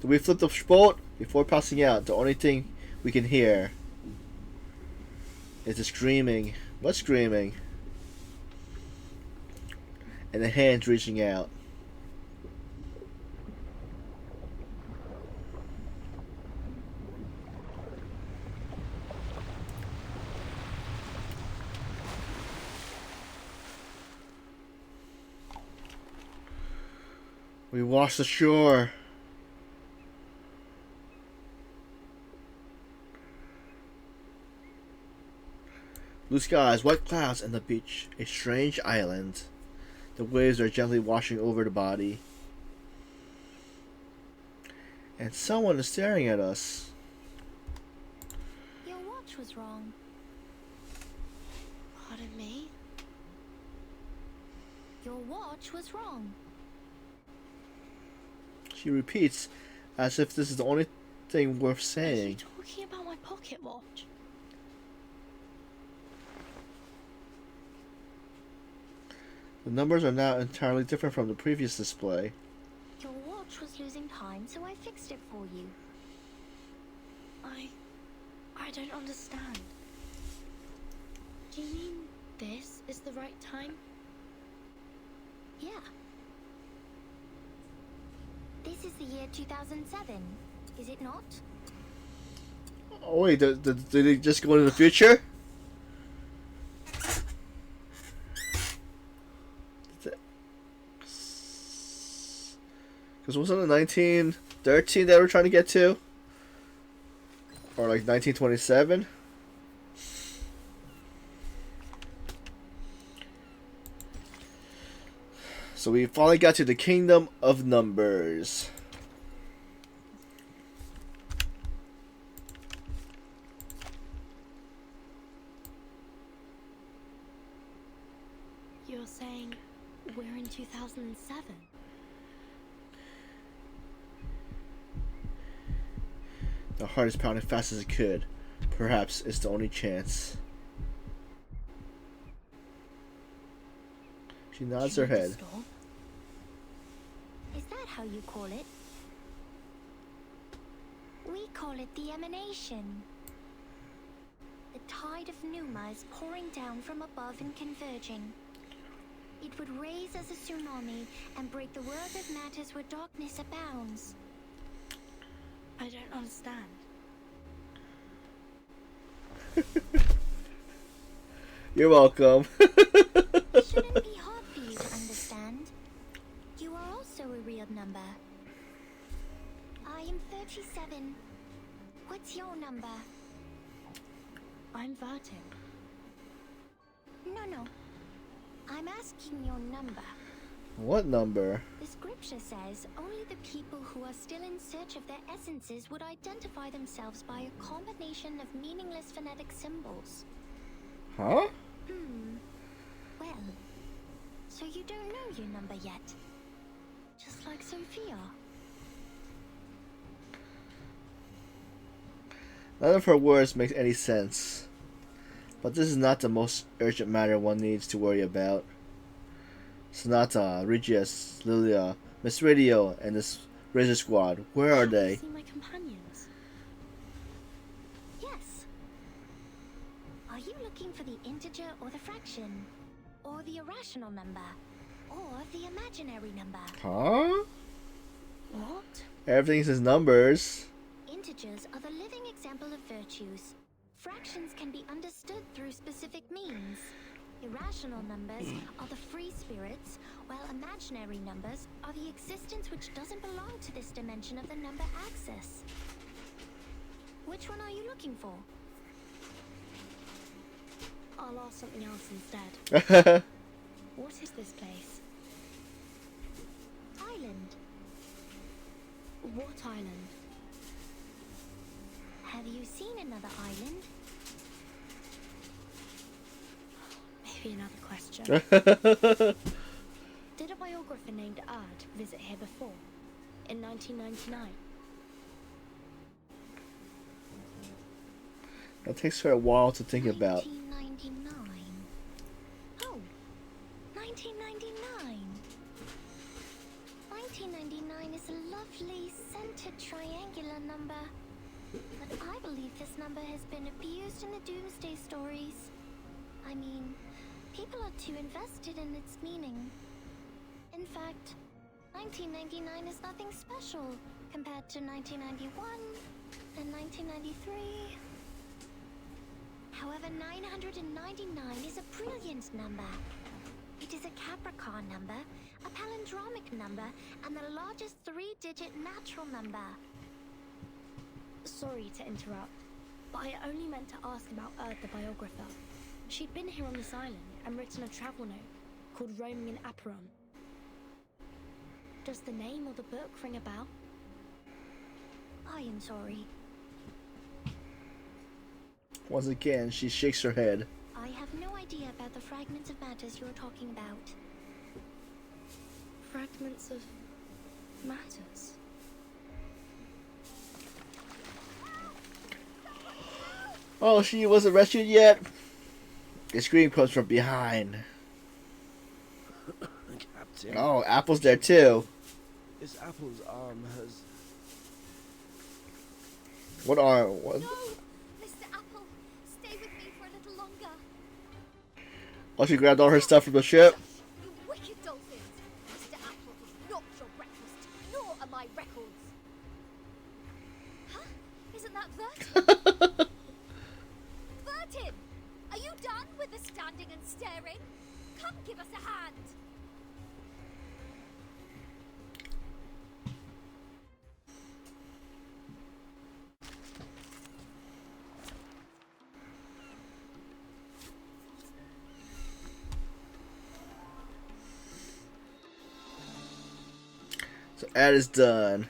Do we flip the boat before passing out? The only thing we can hear is the screaming. What's screaming? And the hands reaching out. We washed the shore. Blue skies, white clouds, and the beach. A strange island. The waves are gently washing over the body. And someone is staring at us. Your watch was wrong. Pardon me? Your watch was wrong. She repeats, as if this is the only thing worth Are you saying. talking about my pocket watch? The numbers are now entirely different from the previous display. Your watch was losing time, so I fixed it for you. I don't understand. Do you mean this is the right time? Yeah. This is the year 2007, is it not? Oh wait, did they just go into the future? Because wasn't it 1913 that we're trying to get to? Or like 1927? So we finally got to the Kingdom of Numbers. You're saying we're in 2007? The heart is pounding fast as it could. Perhaps it's the only chance. She nods her head. Is that how you call it? We call it the emanation. The tide of Numa is pouring down from above and converging. It would raise as a tsunami and break the world of matters where darkness abounds. I don't understand. You're welcome. It shouldn't be hard for you to understand. You are also a real number. I am 37. What's your number? I'm Vertin. No. I'm asking your number. What number? The scripture says only the people who are still in search of their essences would identify themselves by a combination of meaningless phonetic symbols. Huh? Well, so you don't know your number yet. Just like Sophia. None of her words make any sense. But this is not the most urgent matter one needs to worry about. Sonata, Regius, Lilia, Miss Radio, and this Razor Squad. Where are they? See my companions. Yes. Are you looking for the integer or the fraction? Or the irrational number? Or the imaginary number? Huh? What? Everything says numbers. Integers are the living example of virtues. Fractions can be understood through specific means. Irrational numbers are the free spirits, while imaginary numbers are the existence which doesn't belong to this dimension of the number axis. Which one are you looking for? I'll ask something else instead. What is this place? Island. What island? Have you seen another island? Maybe another question. Did a biographer named Ad visit here before? In 1999? That takes her a while to think about. 1999. Oh, 1999. 1999 is a lovely centered triangular number. But I believe this number has been abused in the Doomsday stories. I mean, people are too invested in its meaning. In fact, 1999 is nothing special compared to 1991 and 1993. However, 999 is a brilliant number. It is a Capricorn number, a palindromic number, and the largest three-digit natural number. Sorry to interrupt, but I only meant to ask about Earth the biographer. She'd been here on this island and written a travel note called Roaming in Aperon. Does the name or the book ring a bell? I am sorry. Once again, she shakes her head. I have no idea about the fragments of matters you're talking about. Fragments of matters? Oh, she wasn't rescued yet. The scream comes from behind. Captain. Oh, Apple's there too. This Apple's arm has... What arm? What? No! Mr. Apple, stay with me for a little longer. Oh, she grabbed all her stuff from the ship. You wicked dolphins! Mr. Apple is not your breakfast, nor are my records. Huh? Isn't that Vertin? Vertin! Are you done with the standing and staring? Come give us a hand! So ad is done.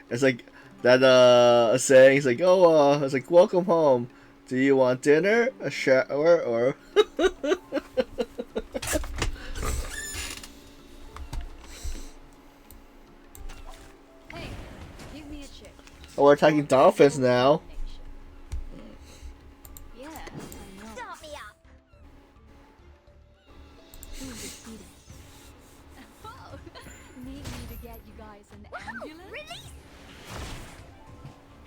It's like that saying. It's like, oh, it's like, welcome home. Do you want dinner, a shower, or? Hey, give me a chick. Oh, we're attacking dolphins now. Yeah, I know. Start me up! Who's exceeding? Oh, need me to get you guys an ambulance? Release!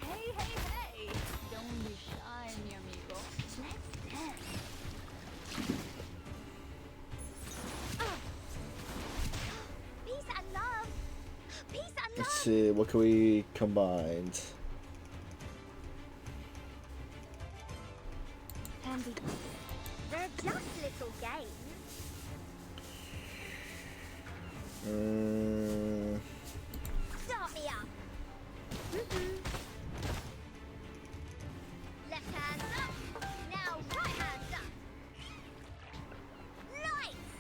Hey, hey, hey! Don't be shy, mi amigo. Let's dance. Peace and love! Peace and Let's love! see, what can we combine? Candy. They're just little games. Start me up. Left hand up. Now right hand up. Lights.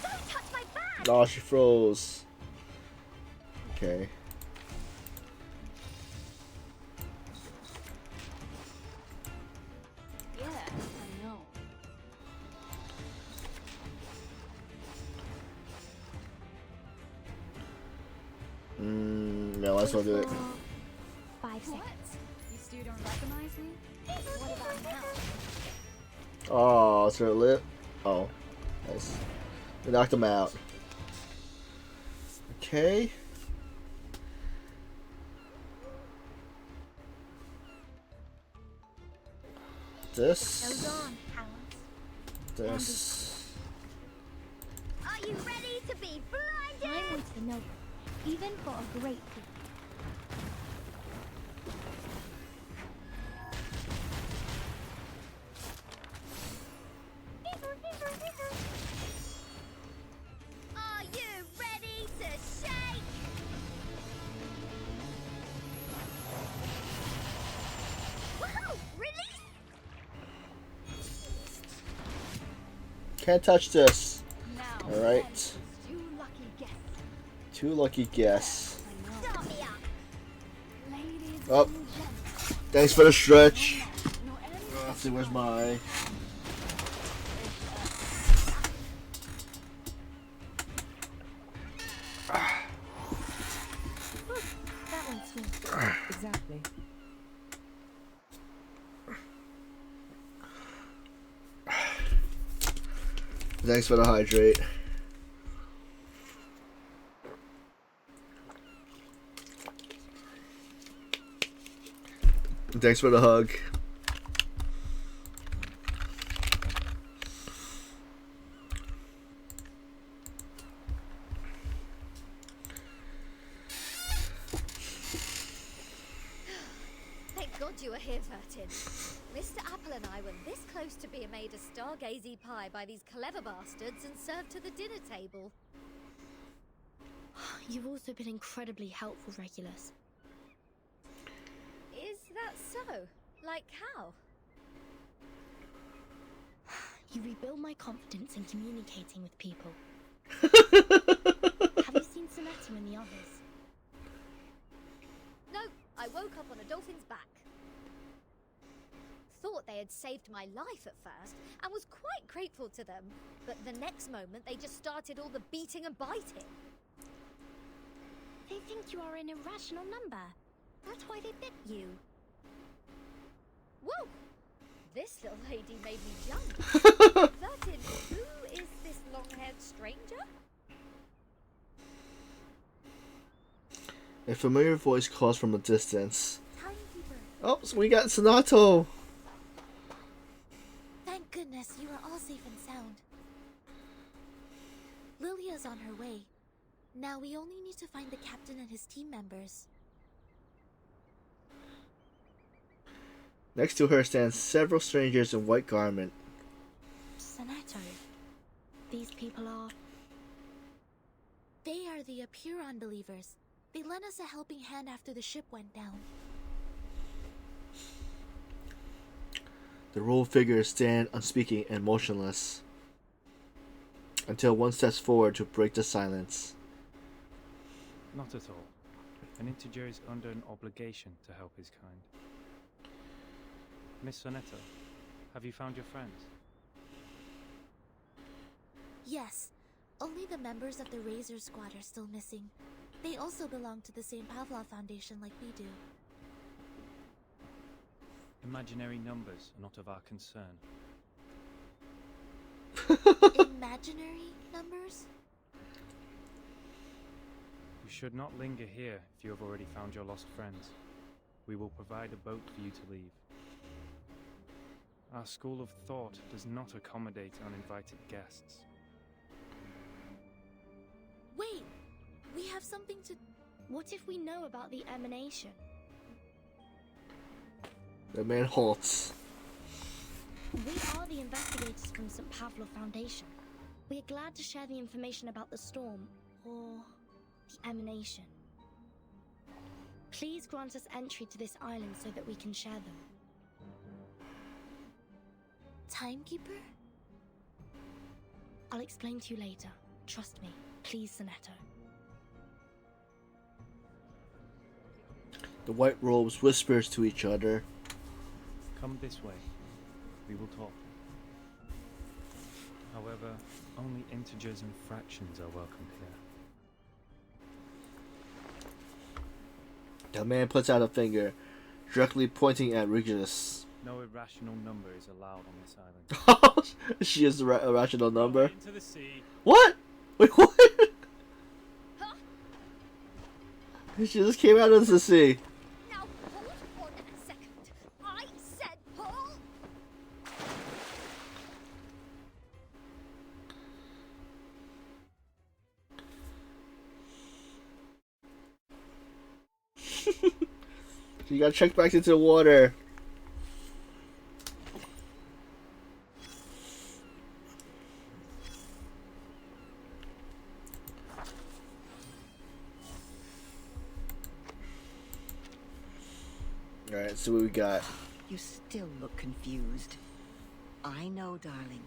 Don't touch my bag. Oh, she froze. Okay. Yeah, I know. Yeah, let's not do it. 5 seconds. You still don't recognize me? What about now? Oh, it's her lip. Oh, nice. We knocked him out. Okay. This. This. Are you ready to be blinded? Time waits for no one, even for a great thief. Are you ready to shake? Woohoo! Release! Can't touch this. Now, Alright. two lucky guests. Two lucky guests. Start me up. Ladies Oh. and gentlemen. Thanks for the stretch. No enemy. Let's see, where's my... That one's smooth. Exactly. Thanks for the hydrate. Thanks for the hug. were here, Vertin. Mr. Apple and I were this close to being made a stargazy pie by these clever bastards and served to the dinner table. You've also been incredibly helpful, Regulus. Is that so? Like how? You rebuild my confidence in communicating with people. Have you seen Sonetta and the others? No, I woke up on a dolphin's back. Thought they had saved my life at first, and was quite grateful to them. But the next moment, they just started all the beating and biting. They think you are an irrational number. That's why they bit you. Whoa! This little lady made me jump. Vertin, who is this long-haired stranger? A familiar voice calls from a distance. Oh, so we got Sonato. Thank goodness you are all safe and sound. Lilia's on her way. Now we only need to find the captain and his team members. Next to her stand several strangers in white garment. Sonata. These people are... They are the Apuron believers. They lent us a helping hand after the ship went down. The robed figures stand unspeaking and motionless until one steps forward to break the silence. Not at all. An integer is under an obligation to help his kind. Miss Sonetta, have you found your friends? Yes, only the members of the Razor Squad are still missing. They also belong to the St. Pavlov Foundation like we do. Imaginary numbers are not of our concern. Imaginary numbers? You should not linger here if you have already found your lost friends. We will provide a boat for you to leave. Our school of thought does not accommodate uninvited guests. Wait! We have something to... What if we know about the emanation? The man halts. We are the investigators from St. Pavlov Foundation. We are glad to share the information about the storm, or the emanation. Please grant us entry to this island so that we can share them. Timekeeper? I'll explain to you later. Trust me. Please, Sonetto. The white robes whispers to each other. Come this way. We will talk. However, only integers and fractions are welcome here. The man puts out a finger, directly pointing at Regulus. No irrational number is allowed on this island. She is a irrational number. Into the sea. What? Wait, what? She just came out of the sea. Now hold on a second. I said hold. She got checked back into the water. Alright, so what we got? You still look confused. I know, darling.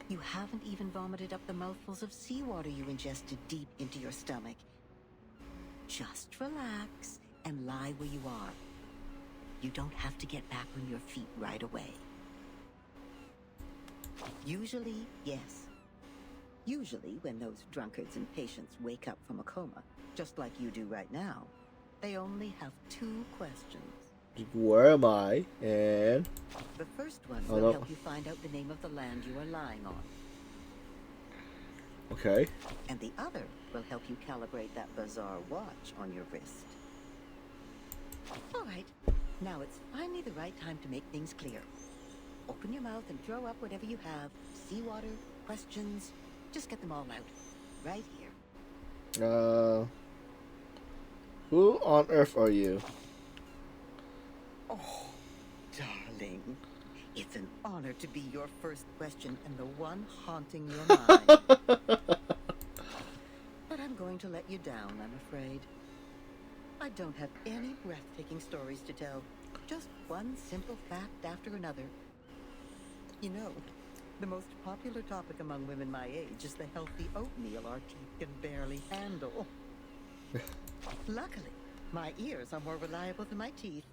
You haven't even vomited up the mouthfuls of seawater you ingested deep into your stomach. Just relax and lie where you are. You don't have to get back on your feet right away. Usually, yes. Usually, when those drunkards and patients wake up from a coma, just like you do right now, they only have 2 questions. Where am I? And... The first one will help you find out the name of the land you are lying on. Okay. And the other will help you calibrate that bizarre watch on your wrist. All right. Now it's finally the right time to make things clear. Open your mouth and throw up whatever you have. Seawater, questions. Just get them all out. Right here. Who on earth are you? Darling, it's an honor to be your first question and the one haunting your mind. But I'm going to let you down, I'm afraid. I don't have any breathtaking stories to tell. Just one simple fact after another. You know, the most popular topic among women my age is the healthy oatmeal our teeth can barely handle. Luckily, my ears are more reliable than my teeth.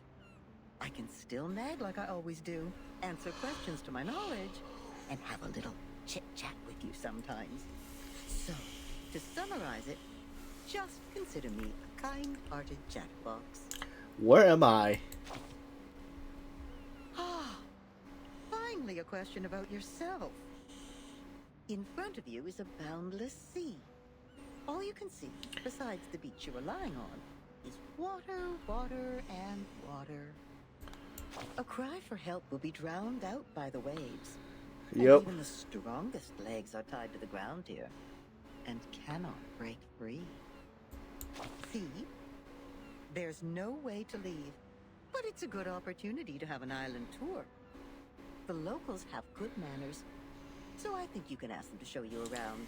I can still nag like I always do, answer questions to my knowledge, and have a little chit-chat with you sometimes. So, to summarize it, just consider me a kind-hearted chatterbox. Where am I? Ah, finally a question about yourself. In front of you is a boundless sea. All you can see, besides the beach you are lying on, is water, water, and water. A cry for help will be drowned out by the waves. Yep. And even the strongest legs are tied to the ground here, and cannot break free. See? There's no way to leave, but it's a good opportunity to have an island tour. The locals have good manners, so I think you can ask them to show you around.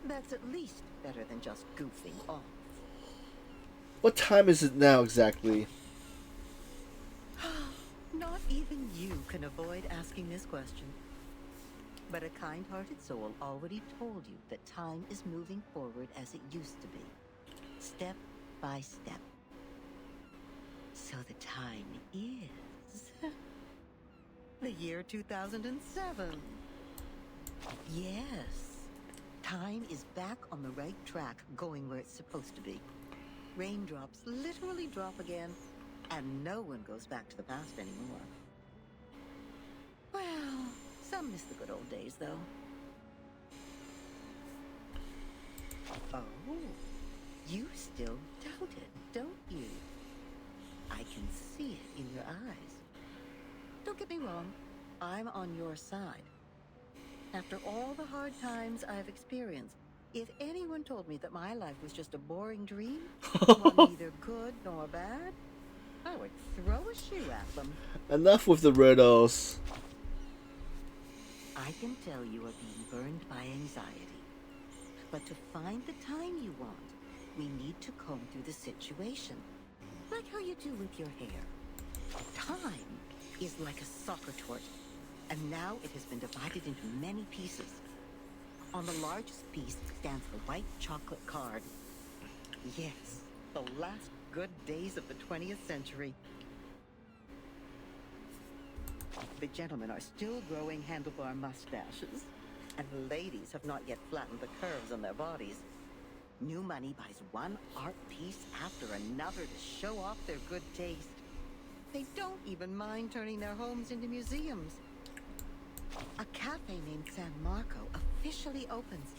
That's at least better than just goofing off. What time is it now exactly? Not even you can avoid asking this question. But a kind-hearted soul already told you that time is moving forward as it used to be, step by step. So the time is the year 2007. Yes, time is back on the right track, going where it's supposed to be. Raindrops literally drop again, and no one goes back to the past anymore. Well, some miss the good old days, though. Oh, you still doubt it, don't you? I can see it in your eyes. Don't get me wrong, I'm on your side. After all the hard times I've experienced, if anyone told me that my life was just a boring dream, one neither good nor bad, I would throw a shoe at them. Enough with the riddles. I can tell you are being burned by anxiety. But to find the time you want, we need to comb through the situation. Like how you do with your hair. Time is like a soccer tort, and now it has been divided into many pieces. On the largest piece stands the white chocolate card. Yes, the last good days of the 20th century. The gentlemen are still growing handlebar mustaches, and the ladies have not yet flattened the curves on their bodies. New money buys one art piece after another to show off their good taste. They don't even mind turning their homes into museums. A cafe named San Marco officially opens,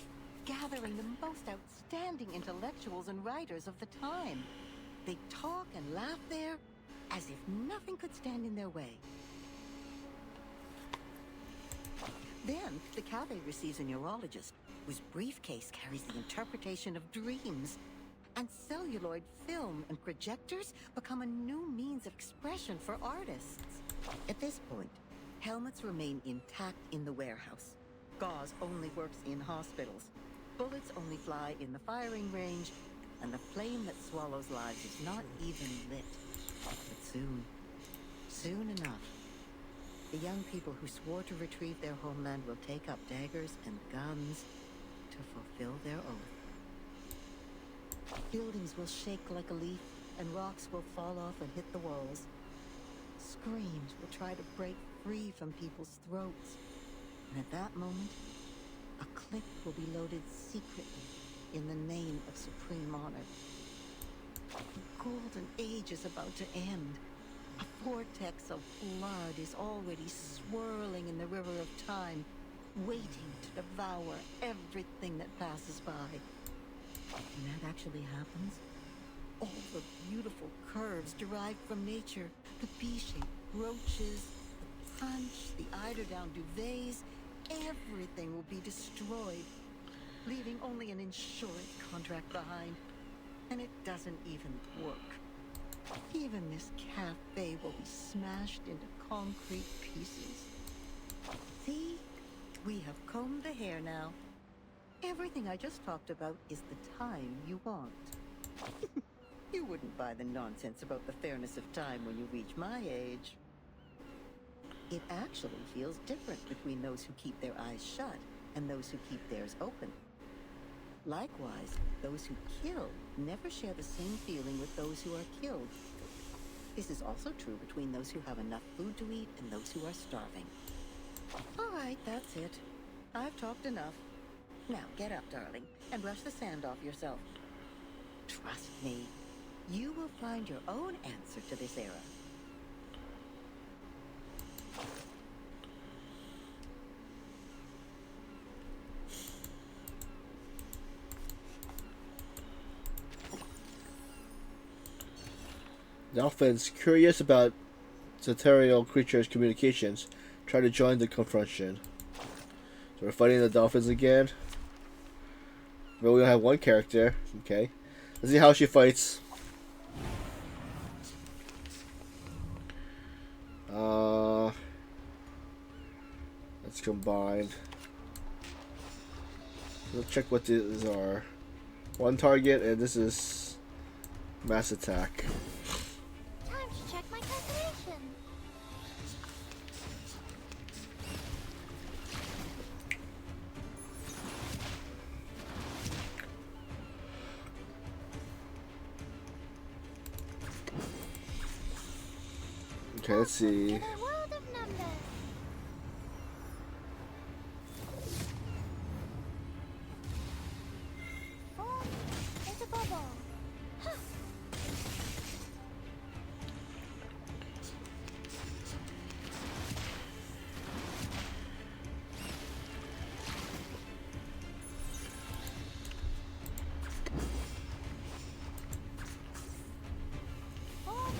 gathering the most outstanding intellectuals and writers of the time. They talk and laugh there as if nothing could stand in their way. Then, the cafe receives a neurologist whose briefcase carries the interpretation of dreams. And celluloid film and projectors become a new means of expression for artists. At this point, helmets remain intact in the warehouse. Gauze only works in hospitals. Bullets only fly in the firing range. And the flame that swallows lives is not even lit. But soon enough, the young people who swore to retrieve their homeland will take up daggers and guns to fulfill their oath. Buildings will shake like a leaf, and rocks will fall off and hit the walls. Screams will try to break free from people's throats. And at that moment, a clip will be loaded secretly in the name of supreme honor. The golden age is about to end. A vortex of blood is already swirling in the river of time, waiting to devour everything that passes by. When that actually happens, all the beautiful curves derived from nature, the bee-shaped brooches, the punch, the eiderdown duvets, everything will be destroyed, leaving only an insurance contract behind. And it doesn't even work. Even this cafe will be smashed into concrete pieces. See? We have combed the hair now. Everything I just talked about is the time you want. You wouldn't buy the nonsense about the fairness of time when you reach my age. It actually feels different between those who keep their eyes shut and those who keep theirs open. Likewise, those who kill never share the same feeling with those who are killed. This is also true between those who have enough food to eat and those who are starving. All right, that's it. I've talked enough. Now get up, darling, and brush the sand off yourself. Trust me, you will find your own answer to this era. Dolphins, curious about terrestrial creatures' communications, try to join the confrontation. So we're fighting the dolphins again. But we only have one character. Okay. Let's see how she fights. Let's combine. Let's check what these are. One target, and this is mass attack. Time to check my calculation. Okay, let's see. In a world of numbers. Form is a bubble. Huh. Form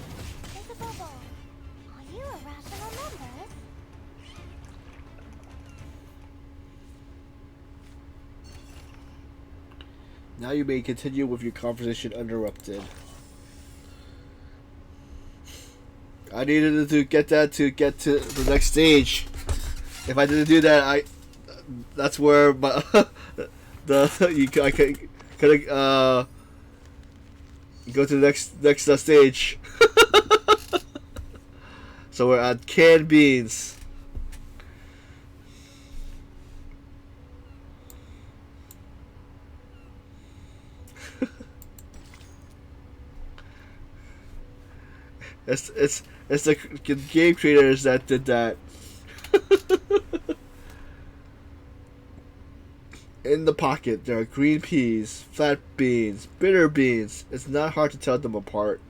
is a bubble. Are you irrational numbers? Now you may continue with your conversation uninterrupted. I needed to get that to get to the next stage. If I didn't do that, that's where my I could go to the next stage. So we're at canned beans. It's the game creators that did that. In the pocket, there are green peas, flat beans, bitter beans. It's not hard to tell them apart.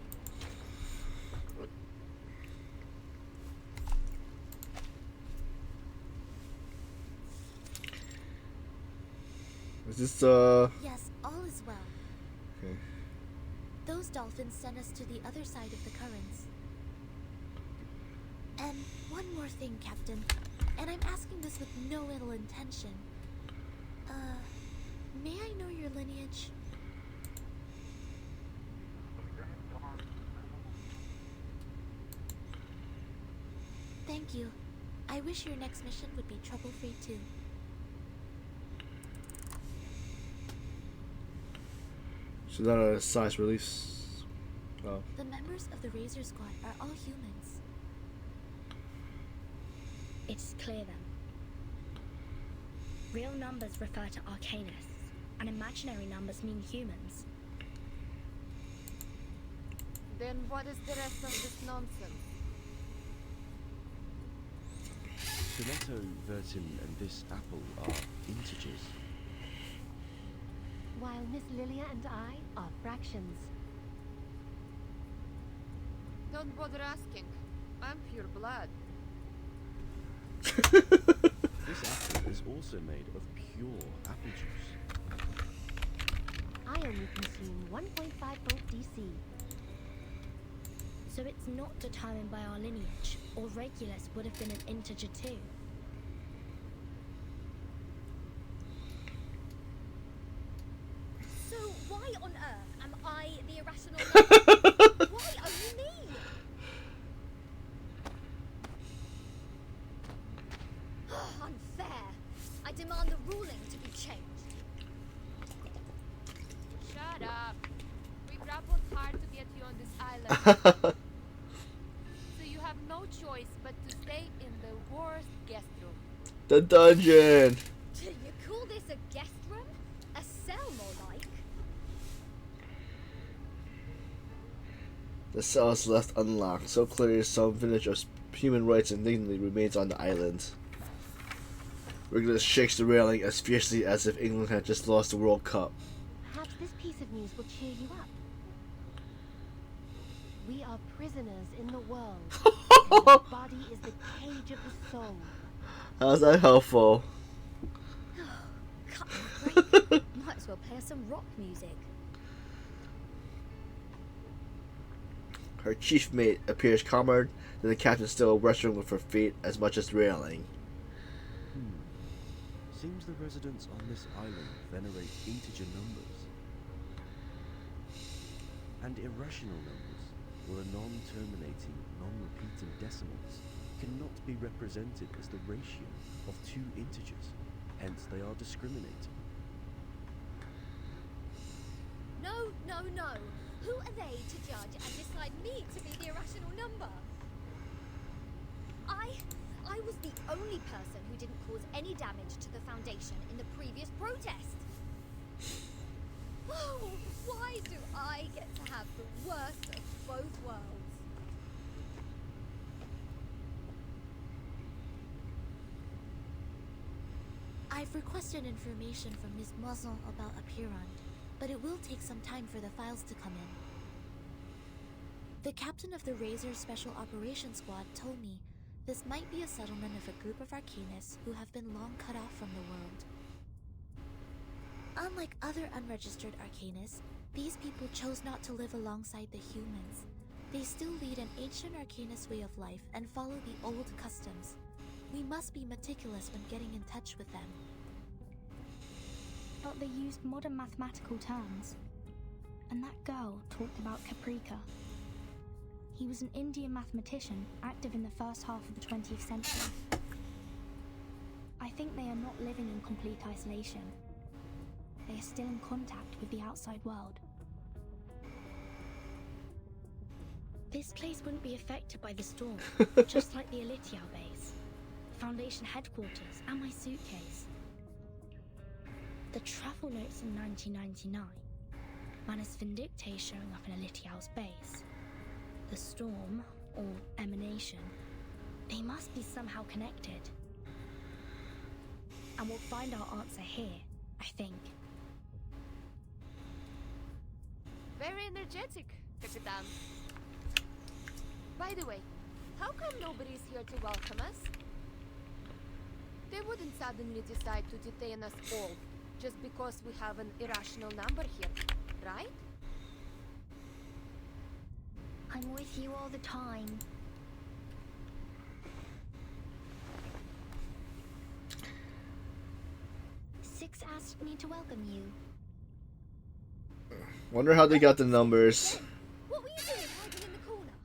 Is this Yes, all is well. Okay. Those dolphins sent us to the other side of the currents. And one more thing, Captain. And I'm asking this with no ill intention. May I know your lineage? Thank you. I wish your next mission would be trouble-free too. So that a size release? Oh. The members of the Razor Squad are all humans. It's clear then. Real numbers refer to arcanists, and imaginary numbers mean humans. Then what is the rest of this nonsense? Tomato, Vertin, and this apple are integers. While Miss Lilia and I are fractions. Don't bother asking. I'm pure blood. This apple is also made of pure apple juice. I only consume 1.5 volt DC. So it's not determined by our lineage, or Regulus would have been an integer too. So why on earth am I the irrational number? Why only demand the ruling to be changed. Shut up. We grappled hard to get you on this island. So you have no choice but to stay in the worst guest room. The dungeon. Do you call this a guest room? A cell, more like? The cell is left unlocked. So clearly some village of human rights and dignity remains on the island. Regulus shakes the railing as fiercely as if England had just lost the World Cup. Perhaps this piece of news will cheer you up. We are prisoners in the world. And the body is the cage of the soul. How's that helpful? Cut the break. Might as well play us some rock music. Her chief mate appears calmer than the captain, still wrestling with her feet as much as railing. Seems the residents on this island venerate integer numbers. And irrational numbers, or non-terminating, non-repeating decimals, cannot be represented as the ratio of two integers. Hence they are discriminating. No, no, no. Who are they to judge and decide me to be the irrational number? I was the only person who didn't cause any damage to the Foundation in the previous protest. Oh, why do I get to have the worst of both worlds? I've requested information from Miss Muzzle about Apiron, but it will take some time for the files to come in. The captain of the Razor Special Operations Squad told me this might be a settlement of a group of Arcanists who have been long cut off from the world. Unlike other unregistered Arcanists, these people chose not to live alongside the humans. They still lead an ancient Arcanist way of life and follow the old customs. We must be meticulous when getting in touch with them. But they used modern mathematical terms. And that girl talked about Caprica. He was an Indian mathematician active in the first half of the 20th century. I think they are not living in complete isolation. They are still in contact with the outside world. This place wouldn't be affected by the storm, just like the Elitial base, Foundation headquarters, and my suitcase. The travel notes in 1999, Manus Vindictae showing up in Elitial's base. The storm, or emanation, they must be somehow connected. And we'll find our answer here, I think. Very energetic, Capitan. By the way, how come nobody's here to welcome us? They wouldn't suddenly decide to detain us all just because we have an irrational number here, right? I'm with you all the time. Six asked me to welcome you. Wonder how they got the numbers. What were you doing hiding in the corner?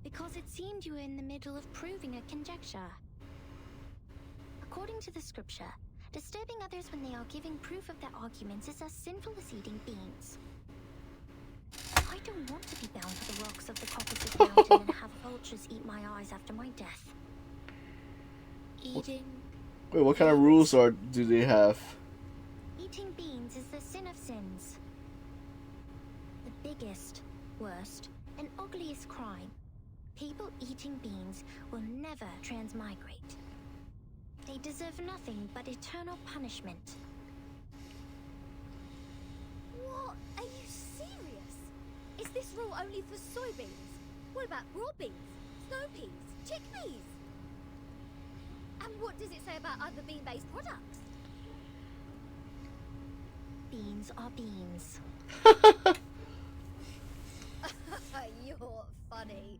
Because it seemed you were in the middle of proving a conjecture. According to the scripture, disturbing others when they are giving proof of their arguments is as sinful as eating beans. I don't want to be bound to the rocks of the Caucasus Mountain and have vultures eat my eyes after my death. Eating... Wait, what kind of rules do they have? Eating beans is the sin of sins. The biggest, worst, and ugliest crime. People eating beans will never transmigrate. They deserve nothing but eternal punishment. What? Are you serious? Is this rule only for soybeans? What about raw beans, snow peas, chickpeas? And what does it say about other bean-based products? Beans are beans. You're funny.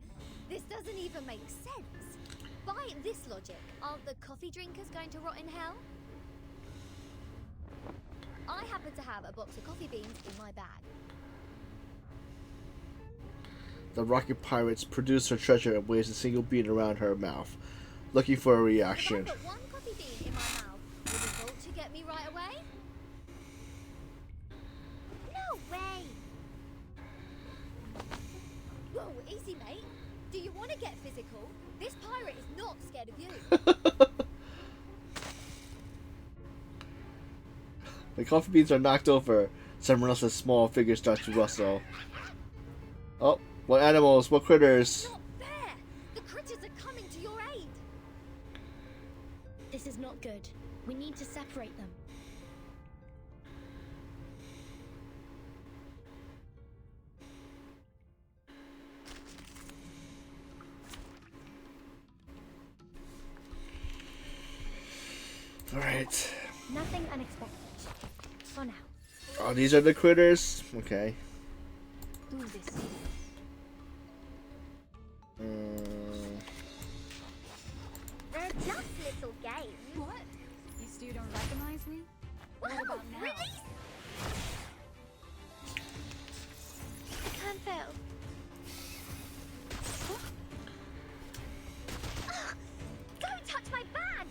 This doesn't even make sense. By this logic, aren't the coffee drinkers going to rot in hell? I happen to have a box of coffee beans in my bag. The rocket pirates produce her treasure and waves a single bean around her mouth. looking for a reaction. If I put one coffee bean in my mouth, will the vulture get me right away? No way! Whoa, easy, mate. Do you want to get physical? This pirate is not scared of you. The coffee beans are knocked over. Someone else's small figure starts to rustle. Oh, what animals? What critters? Not fair! The critters are coming to your aid. This is not good. We need to separate them. Alright. Nothing unexpected. For now. Oh, these are the critters? Okay. Do this. They're just little games. What? You still don't recognize me? What about now? Release! I can't fail. Don't touch my bag!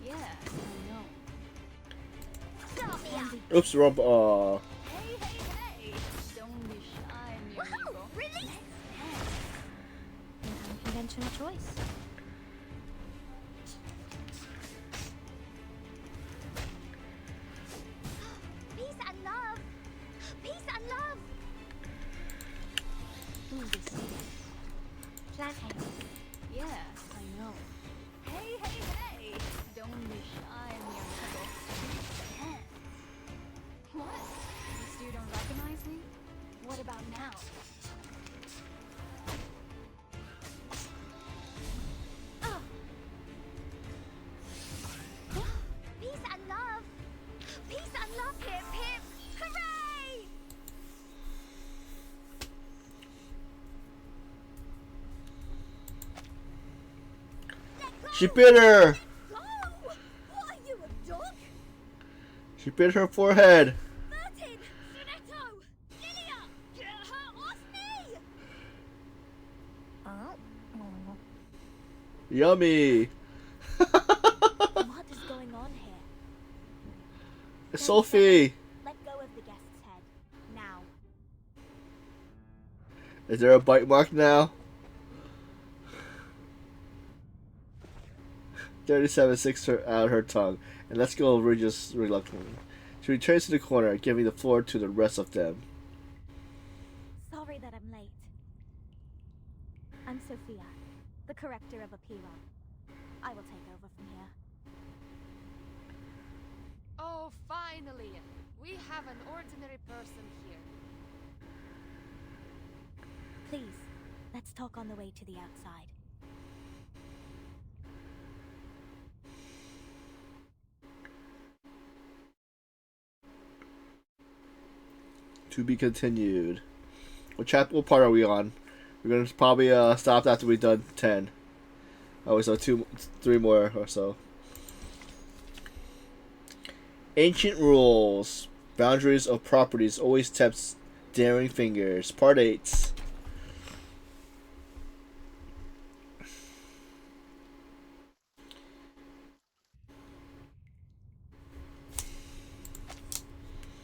Yeah, I know. Start me up! Oops, rump. Aw. Hey, hey, hey! Don't be shy, mi amigo. Release! An unconventional choice. Peace and love! Peace and love! Do this. Flat hands. Yeah, I know. Hey, hey, hey! Don't be shy, mi amigo. Hands. What? You still don't recognize me? What about now? Peace and love! Peace and love, hip hip! Hooray! She bit her! Go! What are you, a dog? She bit her forehead. Martin! Sonetto! Lilia! Get her off me! Yummy! What is going on here? Sophie! Let go of the guest's head. Now. Is there a bite mark now? 37 sticks her out her tongue and lets go of Regis reluctantly. She returns to the corner, giving the floor to the rest of them. Sorry that I'm late. I'm Sophia, the corrector of Apira. I will take over from here. Oh, finally! We have an ordinary person here. Please, let's talk on the way to the outside. To be continued. What part are we on? We're gonna probably stop after we've done 10. Oh, so 3 more or so. Ancient rules. Boundaries of properties always tempts daring fingers. Part 8.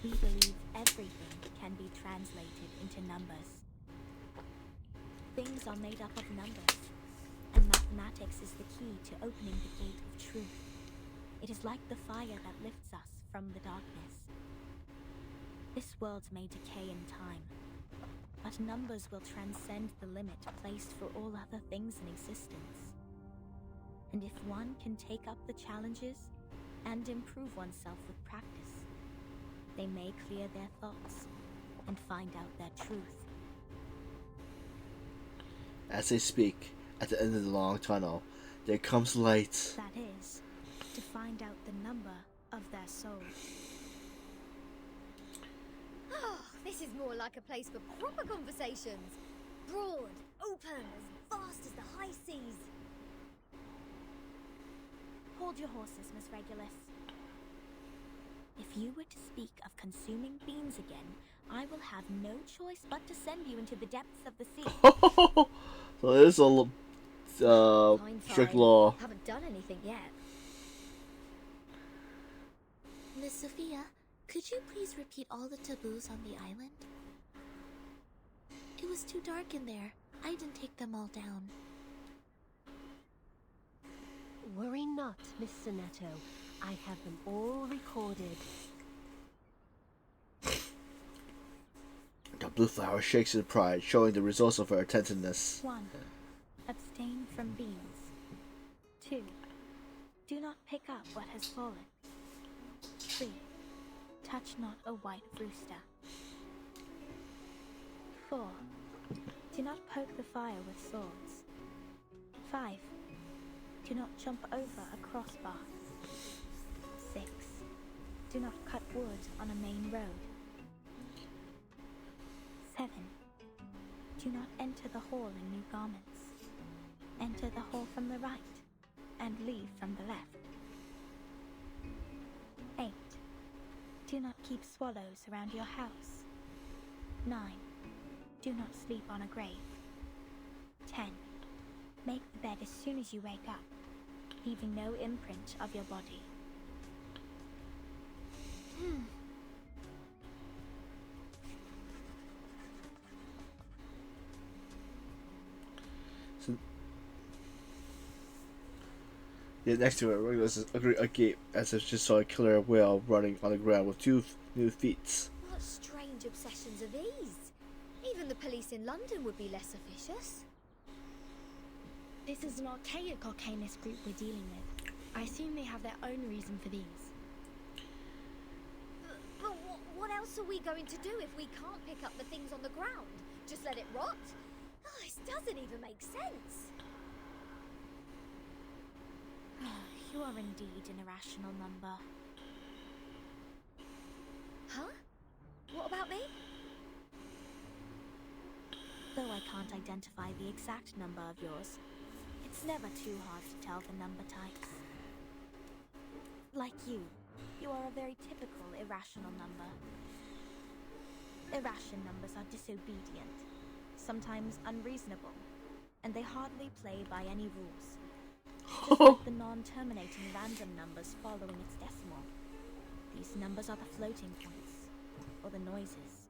We believe everything can be translated into numbers. Things are made up of numbers, and mathematics is the key to opening the gate of truth. It is like the fire that lifts us from the darkness. This world may decay in time, but numbers will transcend the limit placed for all other things in existence. And if one can take up the challenges and improve oneself with practice, they may clear their thoughts and find out their truth. As they speak, at the end of the long tunnel, there comes light. That is, to find out the number of their souls. Oh, this is more like a place for proper conversations. Broad, open, as vast as the high seas. Hold your horses, Miss Regulus. If you were to speak of consuming beans again, I will have no choice but to send you into the depths of the sea. So it is a strict law. Haven't done anything yet. Miss Sophia, could you please repeat all the taboos on the island? It was too dark in there. I didn't take them all down. Worry not, Miss Sonetto. I have them all recorded. The blue flower shakes in pride, showing the results of her attentiveness. 1. Abstain from beans. 2. Do not pick up what has fallen. 3. Touch not a white rooster. 4. Do not poke the fire with swords. 5. Do not jump over a crossbar. 6. Do not cut wood on a main road. 7. Do not enter the hall in new garments. Enter the hall from the right, and leave from the left. 8. Do not keep swallows around your house. 9. Do not sleep on a grave. 10. Make the bed as soon as you wake up, leaving no imprint of your body. So, yeah, next to it, there's a gate as if she saw a killer whale running on the ground with 2 new feet. What strange obsessions are these? Even the police in London would be less officious. This is an archaic arcanist group we're dealing with. I assume they have their own reason for these. But what else are we going to do if we can't pick up the things on the ground? Just let it rot? Oh, this doesn't even make sense. You are indeed an irrational number. Huh? What about me? Though I can't identify the exact number of yours, it's never too hard to tell the number types. Like you are a very typical irrational number. Irrational numbers are disobedient, sometimes unreasonable, and they hardly play by any rules. Just like the non-terminating random numbers following its decimal. These numbers are the floating points, or the noises.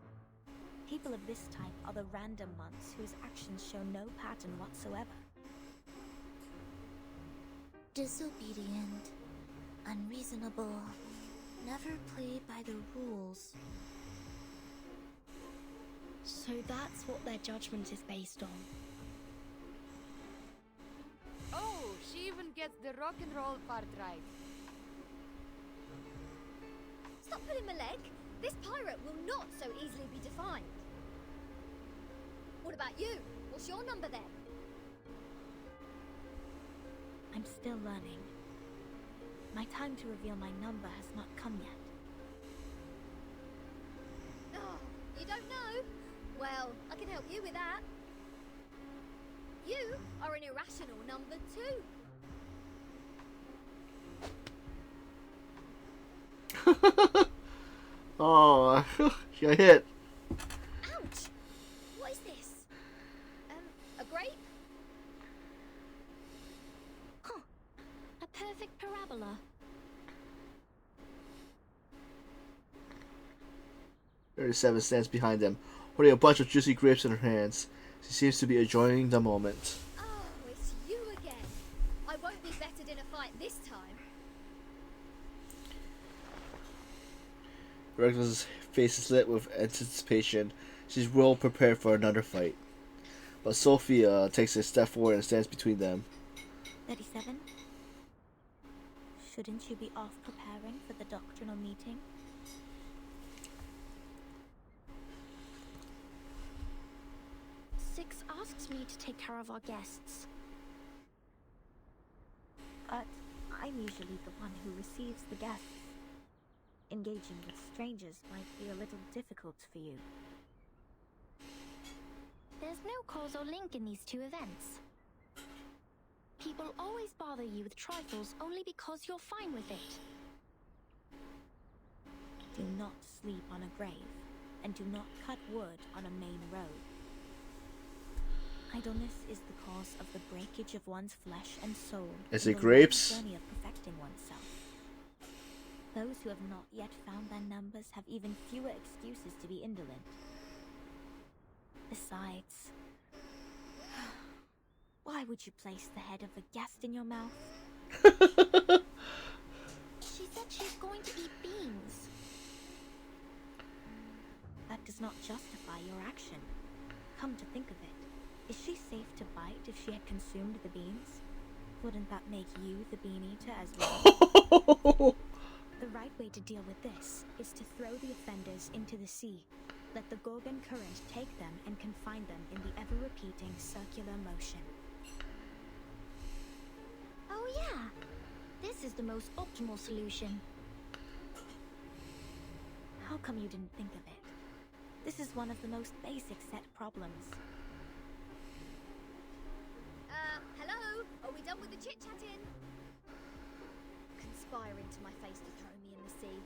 People of this type are the random ones whose actions show no pattern whatsoever. Disobedient, unreasonable, never play by the rules. So that's what their judgment is based on. Oh, she even gets the rock and roll part right. Stop pulling my leg. This pirate will not so easily be defined. What about you? What's your number then? I'm still learning. My time to reveal my number has not come yet. Oh, you don't know? Well, I can help you with that. You are an irrational number 2. Oh, she got hit. Ouch! What is this? A grape? Huh. A perfect parabola. "37 stands behind them, holding a bunch of juicy grapes in her hands. She seems to be enjoying the moment. Oh, it's you again. I won't be bettered in a fight this time. Regula's face is lit with anticipation. She's well prepared for another fight. But Sophia takes a step forward and stands between them. 37? Shouldn't you be off preparing for the doctrinal meeting? Six asks me to take care of our guests. But I'm usually the one who receives the guests. Engaging with strangers might be a little difficult for you. There's no causal link in these two events. People always bother you with trifles only because you're fine with it. Do not sleep on a grave. and do not cut wood on a main road. Idleness is the cause of the breakage of one's flesh and soul. Is in it the grapes? long journey of perfecting oneself. Those who have not yet found their numbers have even fewer excuses to be indolent. Besides, why would you place the head of a guest in your mouth? She said she's going to eat beans. That does not justify your action. Come to think of it, is she safe to bite if she had consumed the beans? Wouldn't that make you the bean eater as well? The right way to deal with this is to throw the offenders into the sea. Let the Gorgon current take them and confine them in the ever-repeating circular motion. Oh yeah, this is the most optimal solution. How come you didn't think of it? This is one of the most basic set problems. Hello? Are we done with the chit-chatting? Conspiring to my face to throw me in the sea.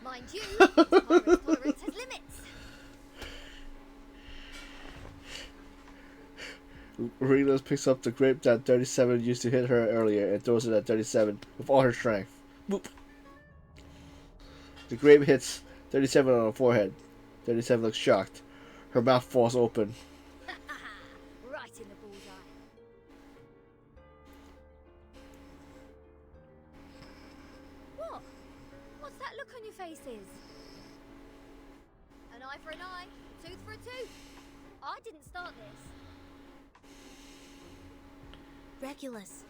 Mind you, this pirate's tolerance has limits. Regulus picks up the grape that 37 used to hit her earlier and throws it at 37 with all her strength. Boop. The grape hits 37 on the forehead. 37 looks shocked. Her mouth falls open. Right in the bullseye. What? What's that look on your faces? An eye for an eye, a tooth for a tooth. I didn't start this. Regulus,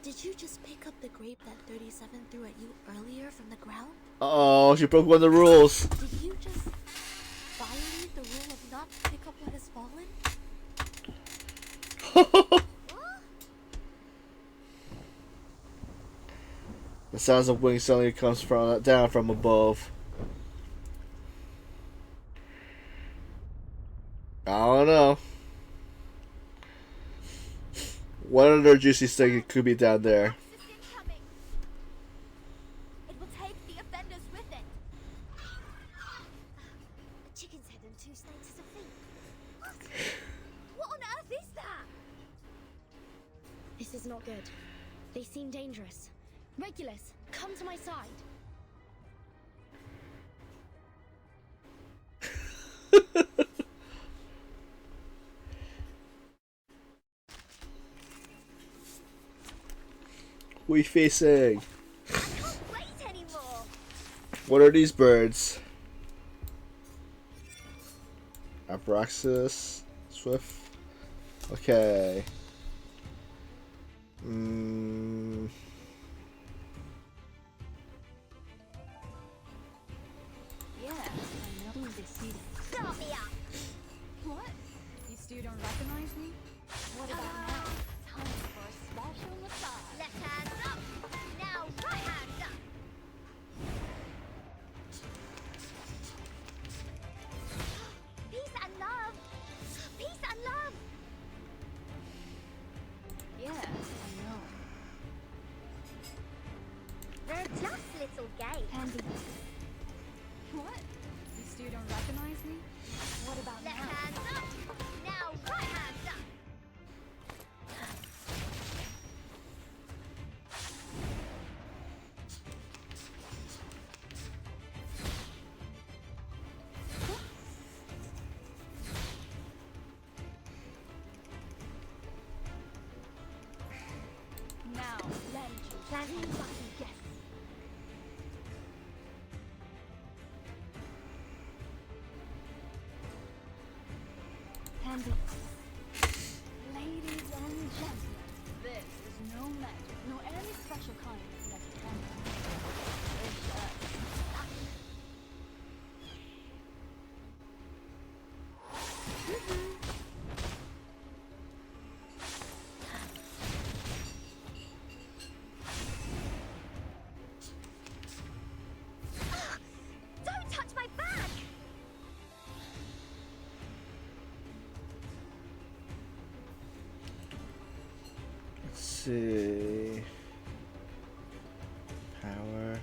did you just pick up the grape that 37 threw at you earlier from the ground? Oh, she broke one of the rules. Did you just violate the rule of not to pick up what has fallen? The sounds of wings suddenly comes down from above. I don't know. What other juicy steak could be down there? It will take the offenders with it. A chicken's head and 2 snakes as a feet. What? What on earth is that? This is not good. They seem dangerous. Regulus, come to my side. We facing? I can't wait anymore. What are these birds? Abraxas, Swift. Okay. Yeah, I know this season. Start me up. What? You still don't recognize me? What about now? Time for a special massage. Left hand up. Now right hand up. Peace and love. Peace and love. Yeah, I know. They're just little games. Andy. What? You still don't recognize me? What about Left now? hand up. Now right hand up. Now, land you. Planning Lucky guess. Andy. Ladies and gentlemen, this is no magic, nor any special kind of magic. It's just Don't touch my back. Let's see. Power.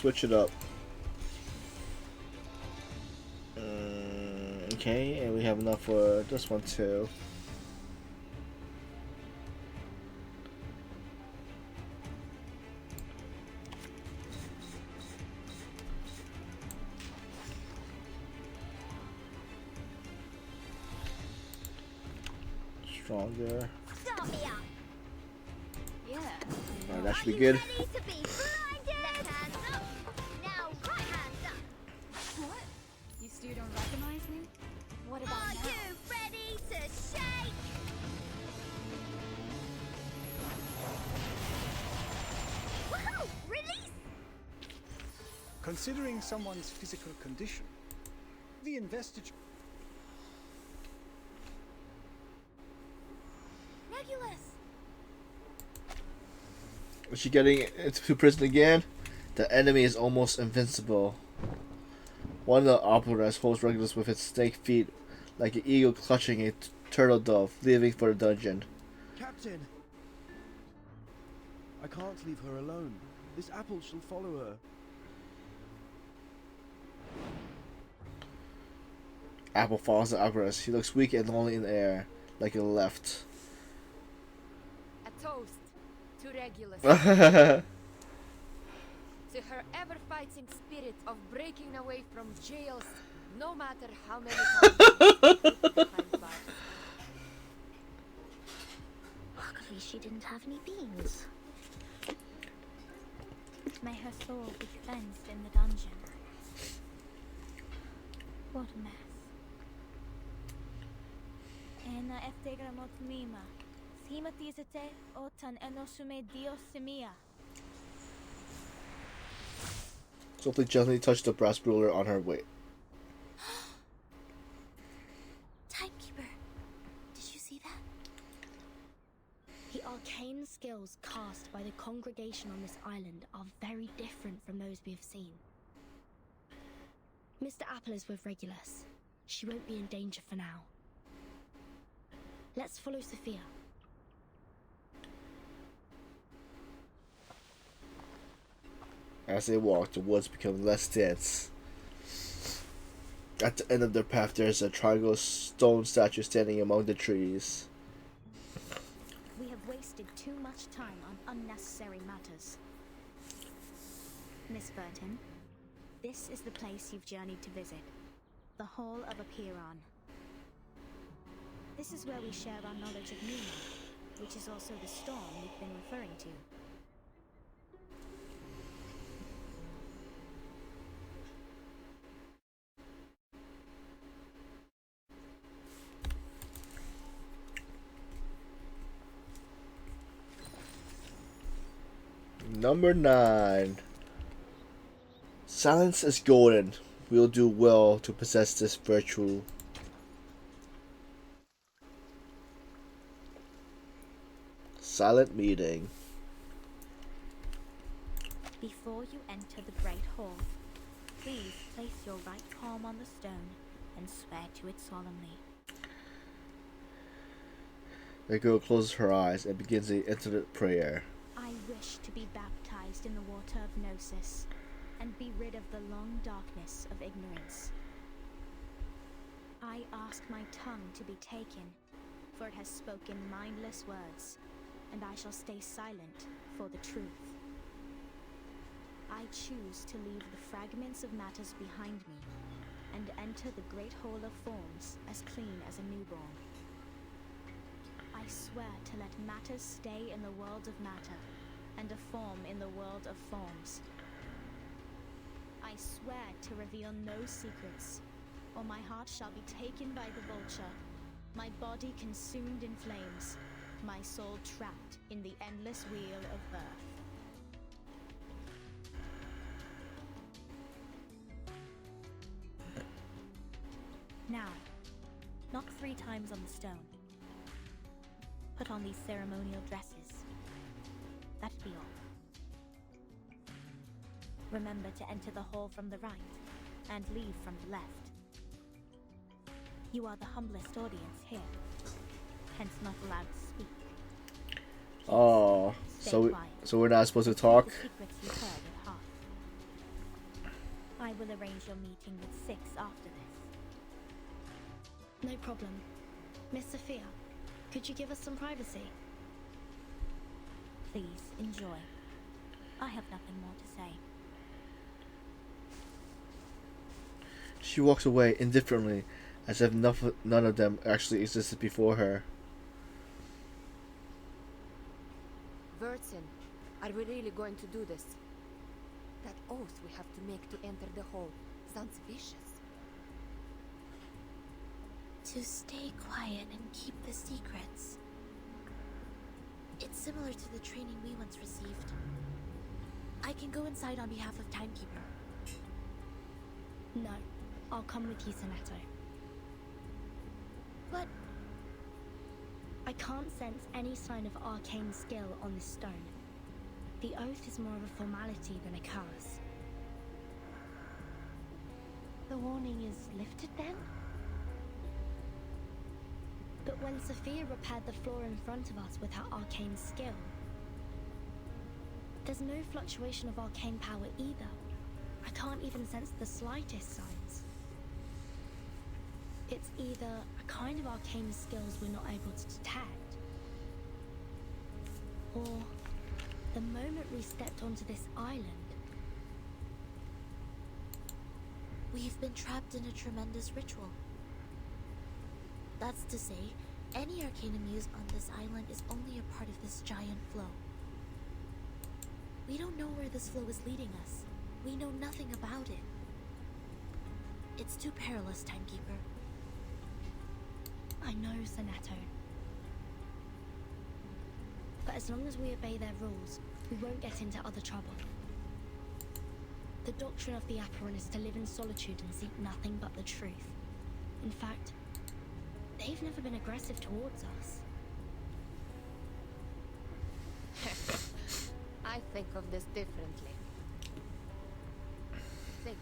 switch it up. Okay, and we have enough for this one too. Stronger. Start me up. Yeah. Alright, that should be good. Ready to be blinded? Left hands up. Now right hands up. What? You still don't recognize me? What about Are now? you ready to shake? Woohoo! Release! Considering someone's physical condition, the investiture. Regulus! Is she getting into prison again? The enemy is almost invincible. One of the operas holds Regulus with its snake feet, like an eagle clutching a turtle dove, leaving for the dungeon. Captain! I can't leave her alone. This apple shall follow her. Apple follows the Operas. He looks weak and lonely in the air, like he left. A toast to Regulus. To her ever-fighting spirit of breaking away from jails, no matter how many times. Luckily she didn't have any beans. May her soul be cleansed in the dungeon. What a mess. Ena eftegramot mima. Simatizete otan enosume dios semia. Softly gently touched the brass ruler on her weight. Timekeeper, did you see that? The arcane skills cast by the congregation on this island are very different from those we have seen. Mr. Apple is with Regulus. She won't be in danger for now. Let's follow Sophia. As they walk, the woods become less dense. At the end of their path, there's a triangle stone statue standing among the trees. We have wasted too much time on unnecessary matters. Miss Burton, this is the place you've journeyed to visit. The Hall of Apiron. This is where we share our knowledge of Numa, which is also the storm we've been referring to. Number 9. Silence is golden. We'll do well to possess this virtue. Silent meeting. Before you enter the Great Hall, please place your right palm on the stone and swear to it solemnly. The girl closes her eyes and begins the intimate prayer. I wish to be baptized in the water of Gnosis and be rid of the long darkness of ignorance. I ask my tongue to be taken, for it has spoken mindless words, and I shall stay silent for the truth. I choose to leave the fragments of matters behind me and enter the great hall of forms as clean as a newborn. I swear to let matters stay in the world of matter and a form in the world of forms. I swear to reveal no secrets, or my heart shall be taken by the vulture, my body consumed in flames, my soul trapped in the endless wheel of birth. Now, knock 3 times on the stone. Put on these ceremonial dresses. That'd be all. Remember to enter the hall from the right and leave from the left. You are the humblest audience here, hence not allowed to speak. Oh, so we're not supposed to talk? Keep the secrets you heard at heart. I will arrange your meeting with 6 after this. No problem. Miss Sophia, could you give us some privacy? Please, enjoy. I have nothing more to say. She walks away indifferently, as if none of them actually existed before her. Vertin, are we really going to do this? That oath we have to make to enter the hall sounds vicious. To stay quiet and keep the secrets. It's similar to the training we once received. I can go inside on behalf of Timekeeper. No, I'll come with you, Sonetto. But I can't sense any sign of arcane skill on this stone. The oath is more of a formality than a curse. The warning is lifted then? But when Sophia repaired the floor in front of us with her arcane skill, there's no fluctuation of arcane power either. I can't even sense the slightest signs. It's either a kind of arcane skills we're not able to detect, or the moment we stepped onto this island, we've been trapped in a tremendous ritual. That's to say, any arcanum used on this island is only a part of this giant flow. We don't know where this flow is leading us. We know nothing about it. It's too perilous, Timekeeper. I know, Sonetto. But as long as we obey their rules, we won't get into other trouble. The doctrine of the Acheron is to live in solitude and seek nothing but the truth. In fact, they've never been aggressive towards us. I think of this differently. Think,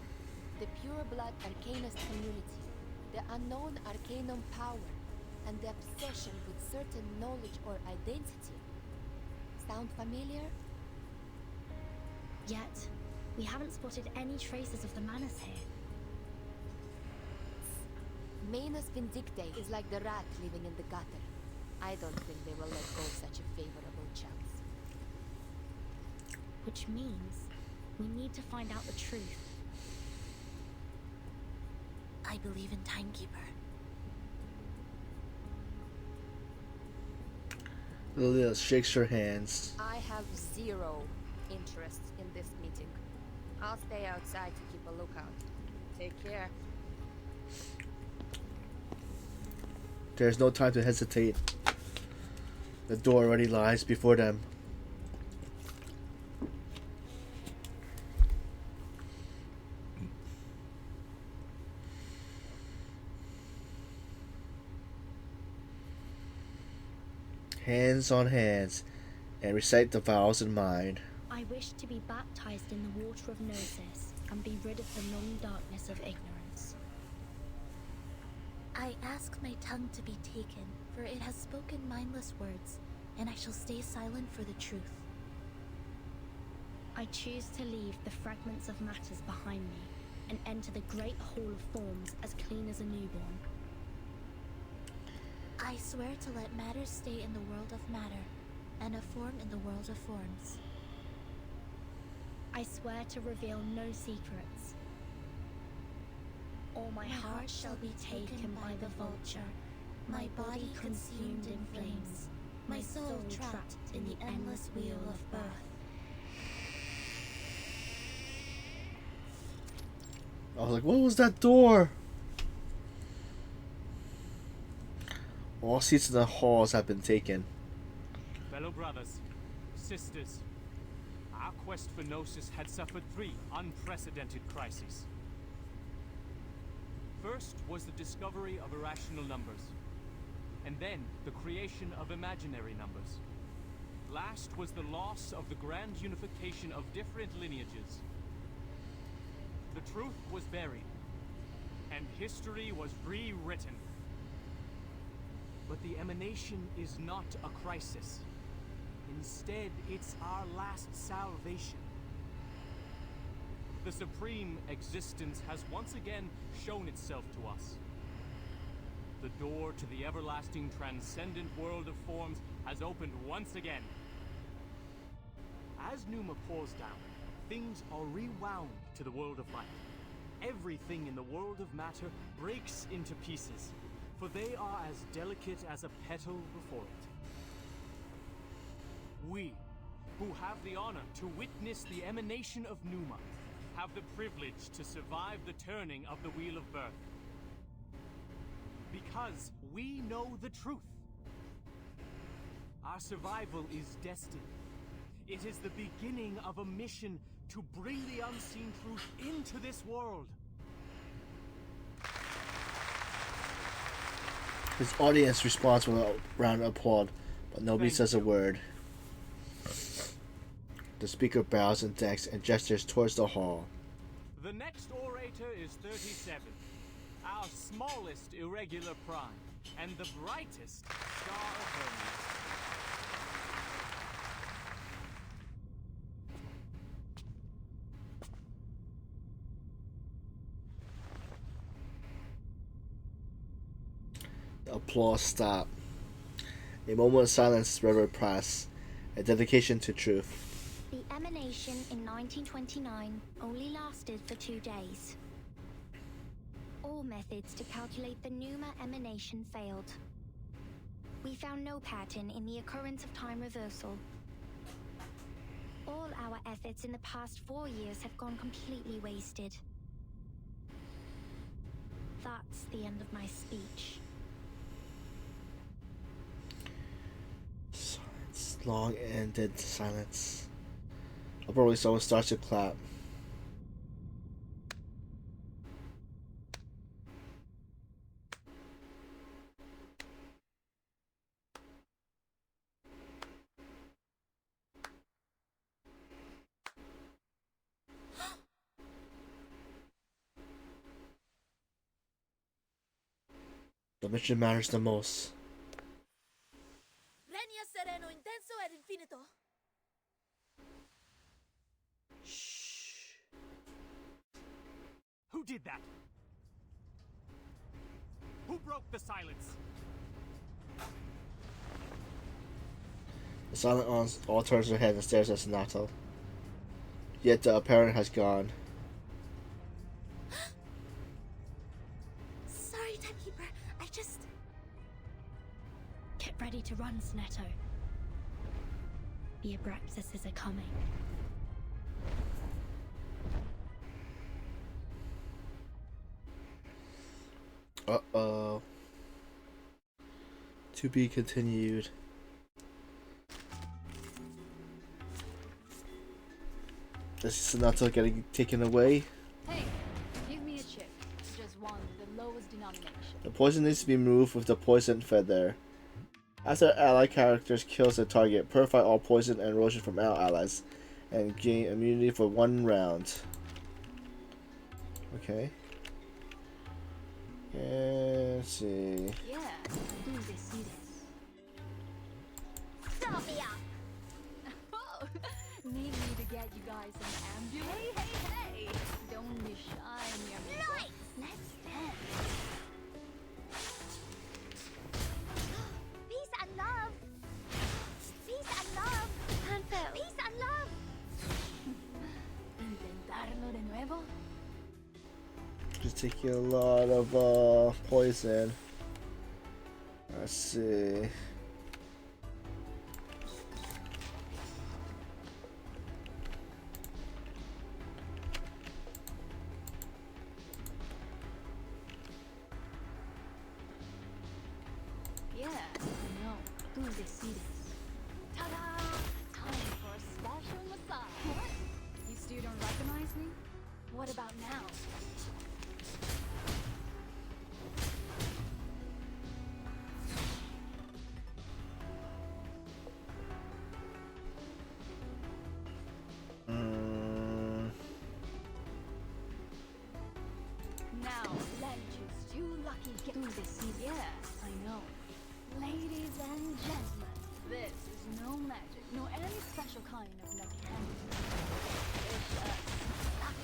the pure blood arcanist community, the unknown arcanum power, and the obsession with certain knowledge or identity. Sound familiar? Yet, we haven't spotted any traces of the Manus here. Manus Vindictae is like the rat living in the gutter. I don't think they will let go of such a favorable chance. Which means we need to find out the truth. I believe in Timekeeper. Lilia shakes her hands. I have zero interest in this meeting. I'll stay outside to keep a lookout. Take care. There's no time to hesitate. The door already lies before them. Hands on hands, and recite the vows in mind. I wish to be baptized in the water of Gnosis and be rid of the long darkness of ignorance. I ask my tongue to be taken, for it has spoken mindless words, and I shall stay silent for the truth. I choose to leave the fragments of matters behind me and enter the great hall of forms as clean as a newborn. I swear to let matter stay in the world of matter, and a form in the world of forms. I swear to reveal no secrets. Or my heart shall be taken by the vulture, my body consumed in flames, my soul trapped in the endless wheel of birth. I was like, what was that door? All seats in the halls have been taken. Fellow brothers, sisters, our quest for Gnosis had suffered 3 unprecedented crises. First was the discovery of irrational numbers, and then the creation of imaginary numbers. Last was the loss of the grand unification of different lineages. The truth was buried, and history was rewritten. But the emanation is not a crisis. Instead, it's our last salvation. the supreme existence has once again shown itself to us. The door to the everlasting transcendent world of forms has opened once again. As Numa pours down, things are rewound to the world of light. Everything in the world of matter breaks into pieces, for they are as delicate as a petal before it. We, who have the honor to witness the emanation of Numa, have the privilege to survive the turning of the Wheel of Birth. Because we know the truth. Our survival is destined. It is the beginning of a mission to bring the unseen truth into this world. His audience responds with a round of applause, but nobody says a word. The speaker bows and thanks and gestures towards the hall. The next orator is 37, our smallest irregular prime, and the brightest star of Hermes. The applause stopped. A moment of silence revered past, a dedication to truth. The emanation in 1929 only lasted for 2 days. All methods to calculate the Numa emanation failed. We found no pattern in the occurrence of time reversal. All our efforts in the past 4 years have gone completely wasted. That's the end of my speech. Silence. Long ended silence. Abruptly, someone starts to clap. The mission matters the most. Regna sereno intenso ed infinito. Who did that? Who broke the silence? The silent all turns their head and stares at Sonato. Yet the apparent has gone. Sorry, Timekeeper. I just... Get ready to run, Snetto. The Abraxases are coming. Uh-oh. To be continued. Is Sonato getting taken away? Hey, give me a chip. Just one, the lowest denomination. The poison needs to be removed with the poison fed there. After allied characters kills the target, purify all poison and erosion from our allies, and gain immunity for 1 round. Okay. Let's see. Yeah, do this, see this. Stop me up! Oh, need me to get you guys an ambulance? Hey! Don't be shy, mi amigo. Nice! Let's dance. Peace and love! Peace and love! Hanfeld. Peace and love! Intentarlo de nuevo? Just taking a lot of poison. Let's see. Yeah, I know. Do this, see this. Ta-da! Time for a special massage. What? You still don't recognize me? What about now? Now, legends, you lucky get do this. Yeah, I know. Ladies and gentlemen, this is no magic, nor any special kind of mechanics. It's just luck.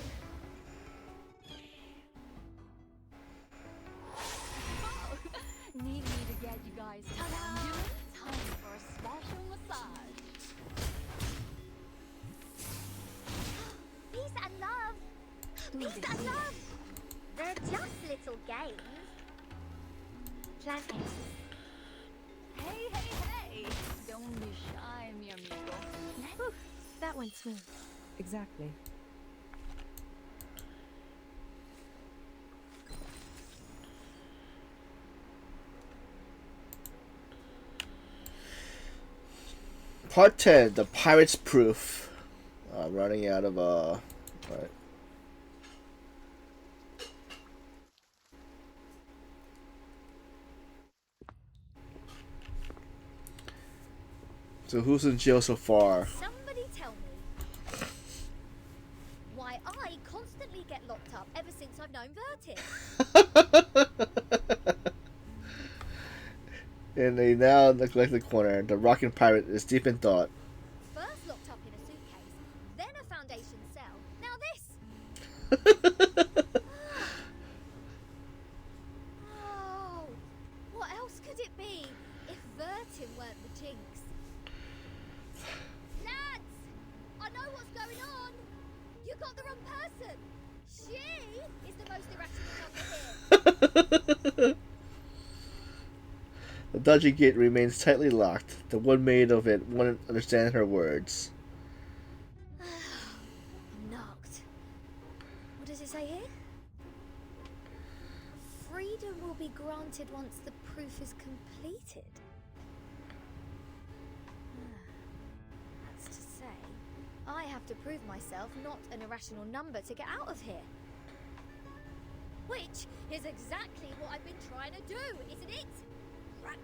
brains. Planting. Hey, hey, hey! Don't be shy, mi amigo. Whew, that went smooth. Exactly. Part 10, the Pirate's Proof. I'm running out of, right. So who's in jail so far? Somebody tell me why I constantly get locked up ever since I've known Vertin. In a now neglected corner, the rocking pirate is deep in thought. First locked up in a suitcase, then a foundation cell, now this. Oh, what else could it be if Vertin weren't the jinx? Lads, I know what's going on. You got the wrong person. She is the most irrational number here. The dungeon gate remains tightly locked. The one maid of it wouldn't understand her words. I'm knocked. What does it say here? Freedom will be granted once the proof is completed. That's to say, I have to prove myself not an irrational number to get out of here. Which is exactly what I've been trying to do, isn't it? Right.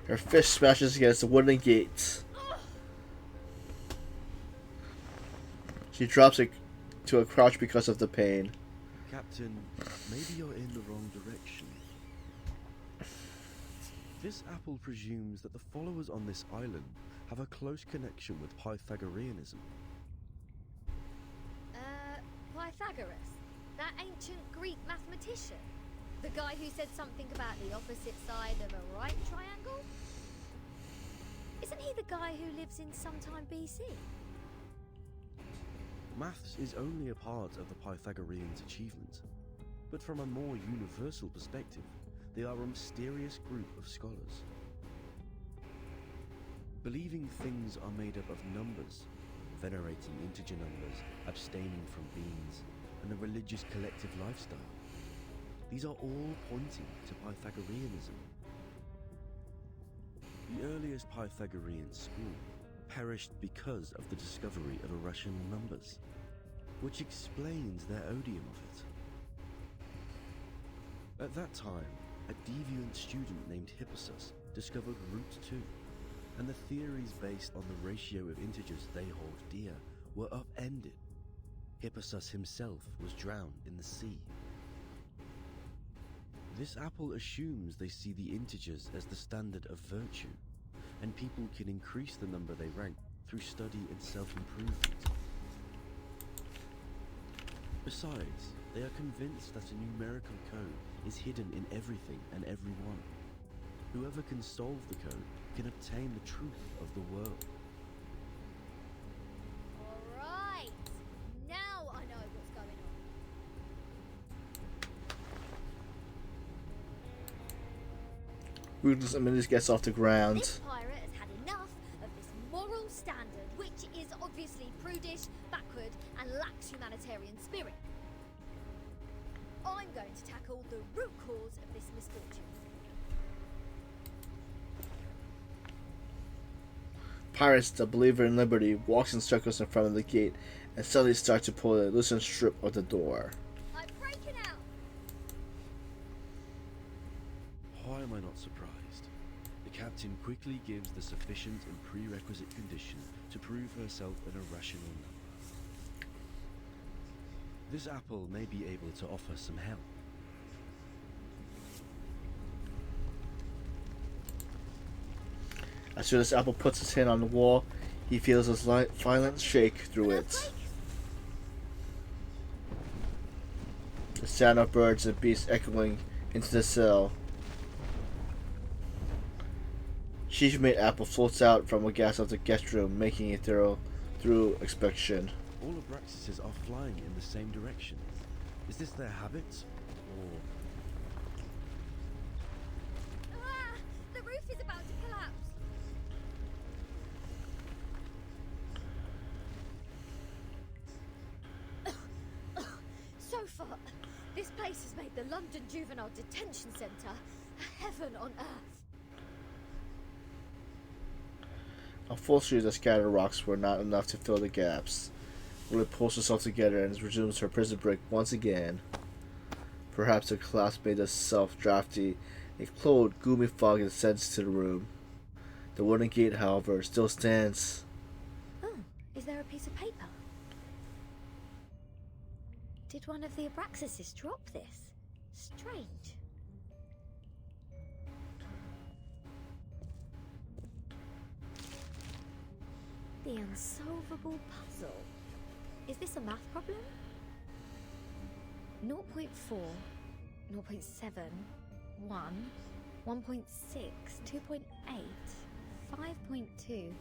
Her fist smashes against the wooden gate. She drops it to a crouch because of the pain. Captain, maybe you're in the wrong direction. This apple presumes that the followers on this island have a close connection with Pythagoreanism. Pythagoras? That ancient Greek mathematician? The guy who said something about the opposite side of a right triangle? Isn't he the guy who lives in sometime BC? Maths is only a part of the Pythagoreans' achievement, but from a more universal perspective, they are a mysterious group of scholars. Believing things are made up of numbers, venerating integer numbers, abstaining from beans, and a religious collective lifestyle. These are all pointing to Pythagoreanism. The earliest Pythagorean school perished because of the discovery of irrational numbers, which explains their odium of it. At that time, a deviant student named Hippasus discovered root 2, and the theories based on the ratio of integers they hold dear were upended. Hippasus himself was drowned in the sea. This apple assumes they see the integers as the standard of virtue, and people can increase the number they rank through study and self-improvement. Besides, they are convinced that a numerical code is hidden in everything and everyone. Whoever can solve the code can obtain the truth of the world. Alright! Now I know what's going on. Ruthless immediately gets off the ground. This pirate has had enough of this moral standard, which is obviously prudish, backward, and lacks humanitarian spirit. I'm going to tackle the root cause of this misfortune. Pirates, the believer in liberty, walks in circles in front of the gate and suddenly starts to pull a loosened strip of the door. I'm breaking out! Why am I not surprised? The captain quickly gives the sufficient and prerequisite condition to prove herself an irrational number. This apple may be able to offer some help. As soon as Apple puts his hand on the wall, he feels a violent shake through it. The sound of birds and beasts echoing into the cell. Chief Mate Apple floats out from a gas of the guest room, making a thorough inspection. All Abraxases are flying in the same direction. Is this their habit, or... Ah! The roof is about to collapse! So far, this place has made the London Juvenile Detention Centre a heaven on earth. Unfortunately, the scattered rocks were not enough to fill the gaps. Willie pulls herself together and resumes her prison break once again. Perhaps the collapse made the self-drafty. A cloud, gloomy fog descends to the room. The wooden gate, however, still stands. Oh, is there a piece of paper? Did one of the Abraxases drop this? Strange. The unsolvable puzzle. Is this a math problem? 0.4, 0.7, 1, 1.6, 2.8, 5.2,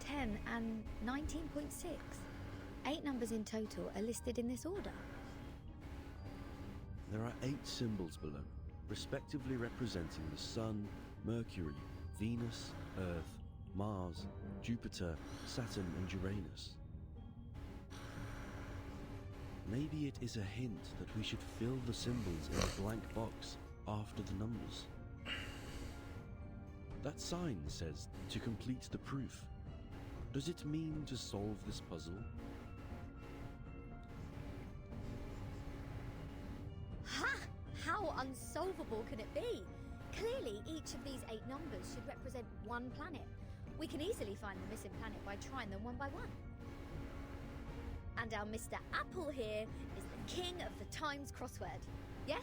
10 and 19.6. 8 numbers in total are listed in this order. There are 8 symbols below, respectively representing the Sun, Mercury, Venus, Earth, Mars, Jupiter, Saturn and Uranus. Maybe it is a hint that we should fill the symbols in the blank box after the numbers. That sign says to complete the proof. Does it mean to solve this puzzle? Ha! How unsolvable can it be? Clearly, each of these 8 numbers should represent one planet. We can easily find the missing planet by trying them one by one. And our Mr. Apple here is the king of the Times crossword. Yes?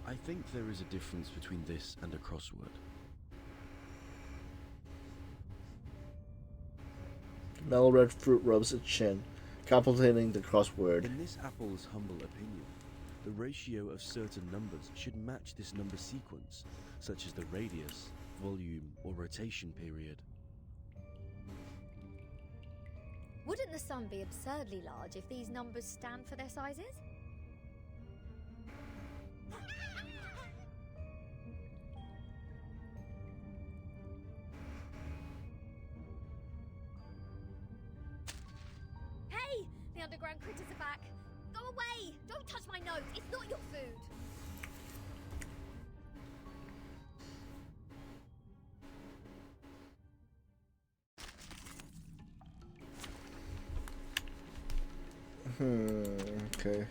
I think there is a difference between this and a crossword. Mellow red fruit rubs its chin, contemplating the crossword. In this apple's humble opinion, the ratio of certain numbers should match this number sequence, such as the radius, volume, or rotation period. Wouldn't the sun be absurdly large if these numbers stand for their sizes? Hey! The underground critters are back! Go away! Don't touch my note! It's not your food! Okay.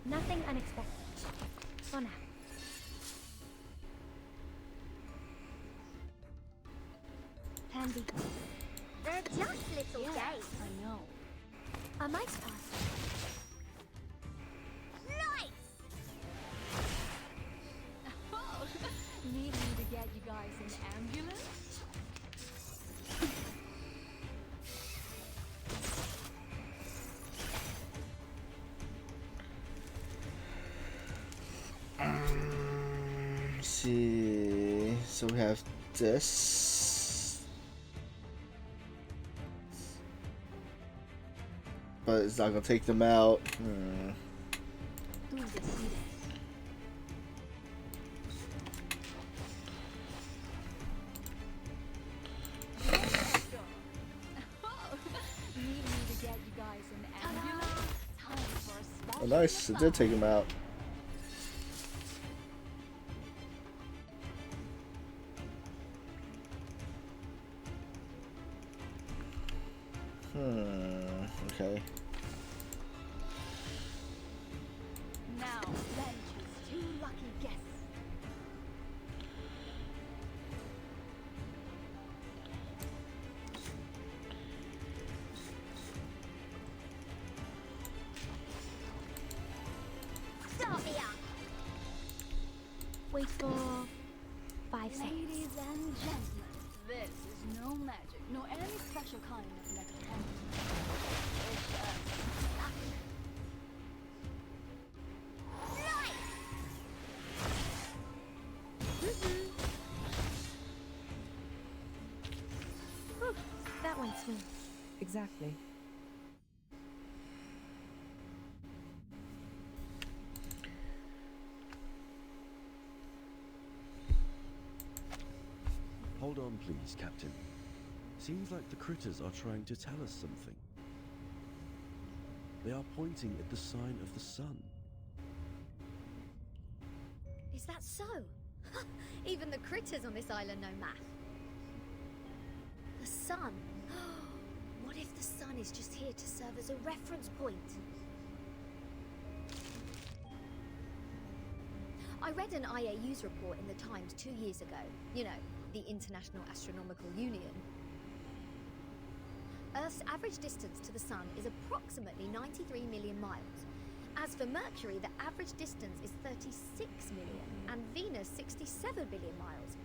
Nothing unexpected. For now. Plan B. They're just little games. I know. A mice pass. Oh, need me to get you guys an ambulance? See, so we have this, but it's not gonna take them out. Oh, nice! It did take him out. Okay. Now, then choose 2 lucky guesses. Start me up! Wait for 5 seconds. Ladies and gentlemen, this is no magic, nor any special kind of necromancy. It's just luck. So, exactly. Hold on, please, Captain. Seems like the critters are trying to tell us something. They are pointing at the sign of the sun. Is that so? Even the critters on this island know math. The sun. What if the sun is just here to serve as a reference point? I read an IAU's report in the Times 2 years ago. You know, the International Astronomical Union. Earth's average distance to the sun is approximately 93 million miles. As for Mercury, the average distance is 36 million, and Venus 67 billion miles.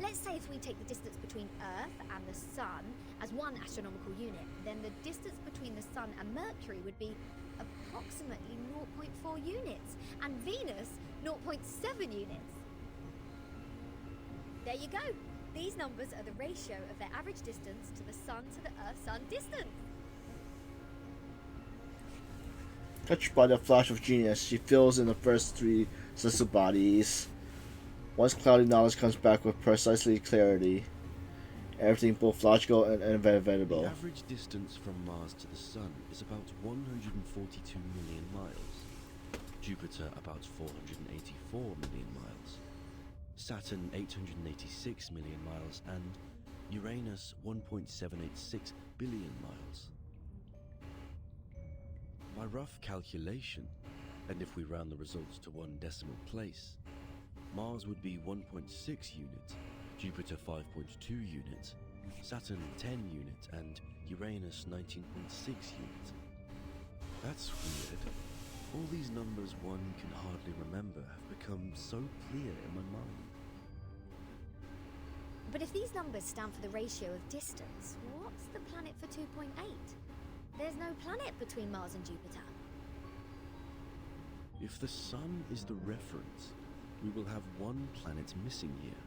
Let's say if we take the distance between Earth and the Sun as one astronomical unit, then the distance between the Sun and Mercury would be approximately 0.4 units, and Venus 0.7 units. There you go. These numbers are the ratio of their average distance to the Sun to the Earth-Sun distance. Touched by the flash of genius, she fills in the first three celestial bodies. Once cloudy knowledge comes back with precisely clarity, everything both logical and inevitable. The average distance from Mars to the Sun is about 142 million miles. Jupiter about 484 million miles. Saturn 886 million miles, and Uranus 1.786 billion miles. By rough calculation, and if we round the results to one decimal place, Mars would be 1.6 units, Jupiter 5.2 units, Saturn 10 units, and Uranus 19.6 units. That's weird. All these numbers one can hardly remember have become so clear in my mind. But if these numbers stand for the ratio of distance, what's the planet for 2.8? There's no planet between Mars and Jupiter. If the Sun is the reference, we will have one planet missing here.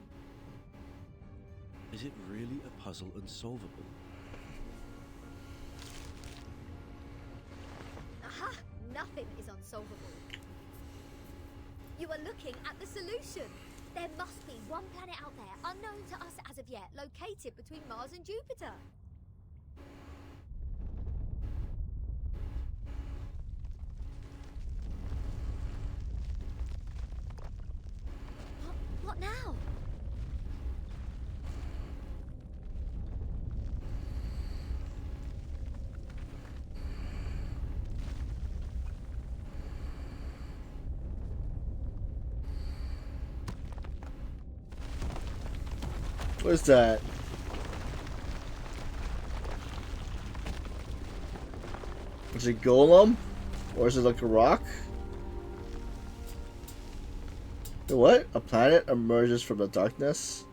Is it really a puzzle unsolvable? Aha! Nothing is unsolvable. You are looking at the solution. There must be one planet out there, unknown to us as of yet, located between Mars and Jupiter. What now? What is that? Is it Golem? Or is it like a rock? What? A planet emerges from the darkness.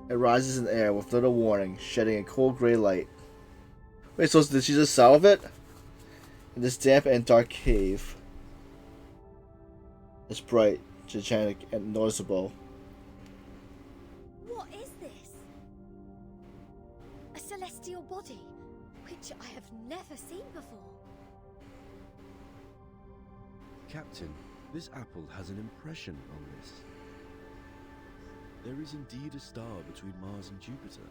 It rises in the air with little warning, shedding a cold gray light. Wait, so did she just salve it? In this damp and dark cave. It's bright, gigantic, and noticeable. What is this? A celestial body, which I have never seen before. Captain, this apple has an impression on this. There is indeed a star between Mars and Jupiter.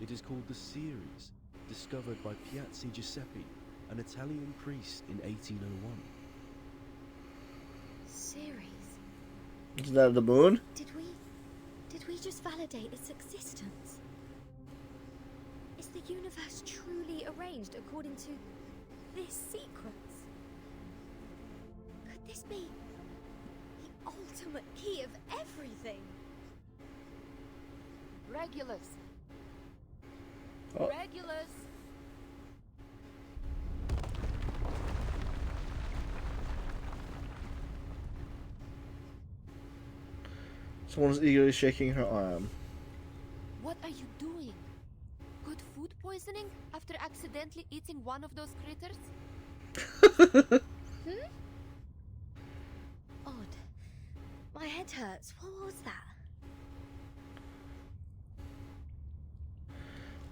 It is called the Ceres, discovered by Piazzi Giuseppe, an Italian priest in 1801. Ceres? Isn't that the moon? Did we just validate its existence? Is the universe truly arranged according to this sequence? Could this be the ultimate key of everything? Regulus. Oh. Regulus. Someone's eagerly shaking her arm. What are you doing? Good food poisoning after accidentally eating one of those critters? Odd. My head hurts. What was that?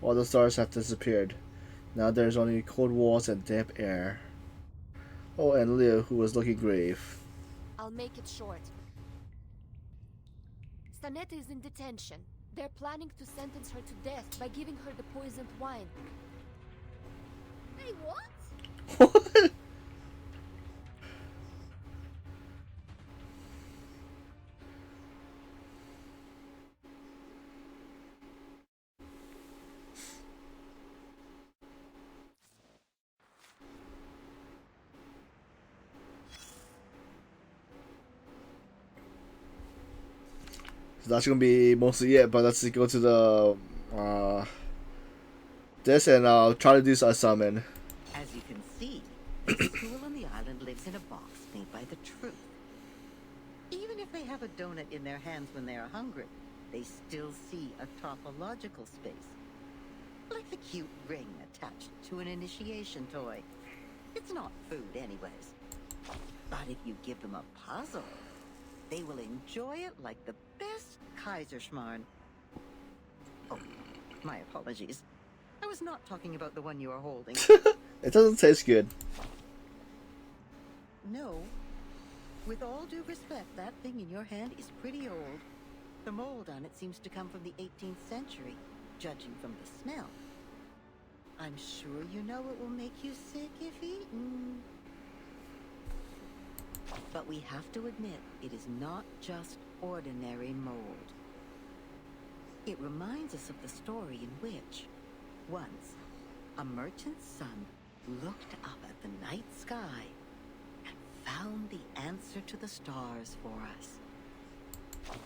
All the stars have disappeared. Now there's only cold walls and damp air. Oh, and Leo, who was looking grave. I'll make it short. Stanetta is in detention. They're planning to sentence her to death by giving her the poisoned wine. Hey, what? What? So that's gonna be mostly it, but let's go to the this and try to do a summon. As you can see, each school on the island lives in a box made by the truth. Even if they have a donut in their hands when they are hungry, they still see a topological space. Like the cute ring attached to an initiation toy. It's not food anyways. But if you give them a puzzle, they will enjoy it like the best Kaiserschmarrn. Oh, my apologies. I was not talking about the one you are holding. It doesn't taste good. No. With all due respect, that thing in your hand is pretty old. The mold on it seems to come from the 18th century, judging from the smell. I'm sure you know it will make you sick if eaten. But we have to admit, it is not just ordinary mold. It reminds us of the story in which, once, a merchant's son looked up at the night sky and found the answer to the stars for us.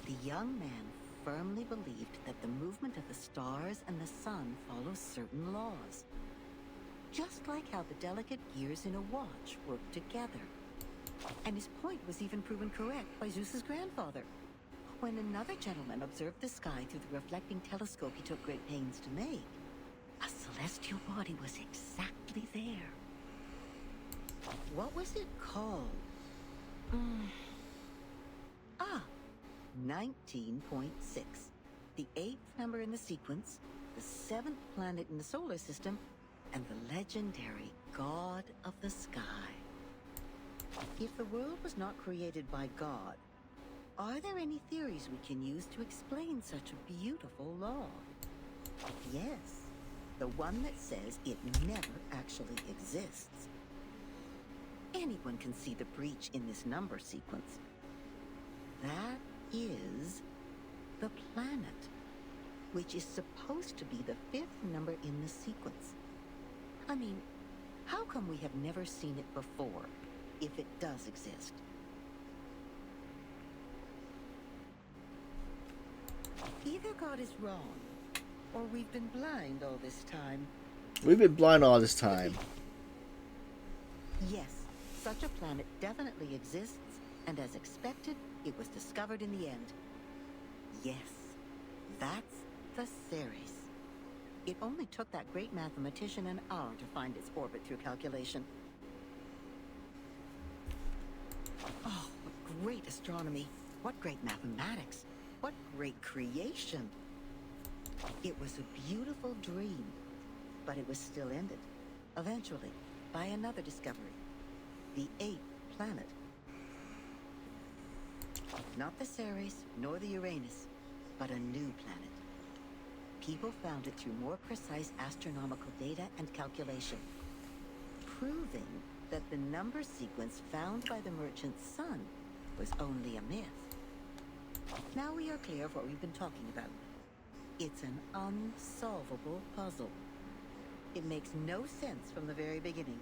The young man firmly believed that the movement of the stars and the sun follows certain laws. Just like how the delicate gears in a watch work together. And his point was even proven correct by Zeus's grandfather. When another gentleman observed the sky through the reflecting telescope he took great pains to make, a celestial body was exactly there. What was it called? 19.6. The 8th number in the sequence, the 7th planet in the solar system, and the legendary God of the Sky. If the world was not created by God, are there any theories we can use to explain such a beautiful law? Yes, the one that says it never actually exists. Anyone can see the breach in this number sequence. That is the planet, which is supposed to be the 5th number in the sequence. I mean, how come we have never seen it before, if it does exist? Either God is wrong, or we've been blind all this time. We've been blind all this time. Yes, such a planet definitely exists, and as expected, it was discovered in the end. Yes, that's the Ceres. It only took that great mathematician an hour to find its orbit through calculation. Oh, what great astronomy! What great mathematics! What great creation! It was a beautiful dream, but it was still ended, eventually, by another discovery. The 8th planet. Not the Ceres, nor the Uranus, but a new planet. People found it through more precise astronomical data and calculation, proving that the number sequence found by the merchant's son was only a myth. Now we are clear of what we've been talking about. It's an unsolvable puzzle. It makes no sense from the very beginning.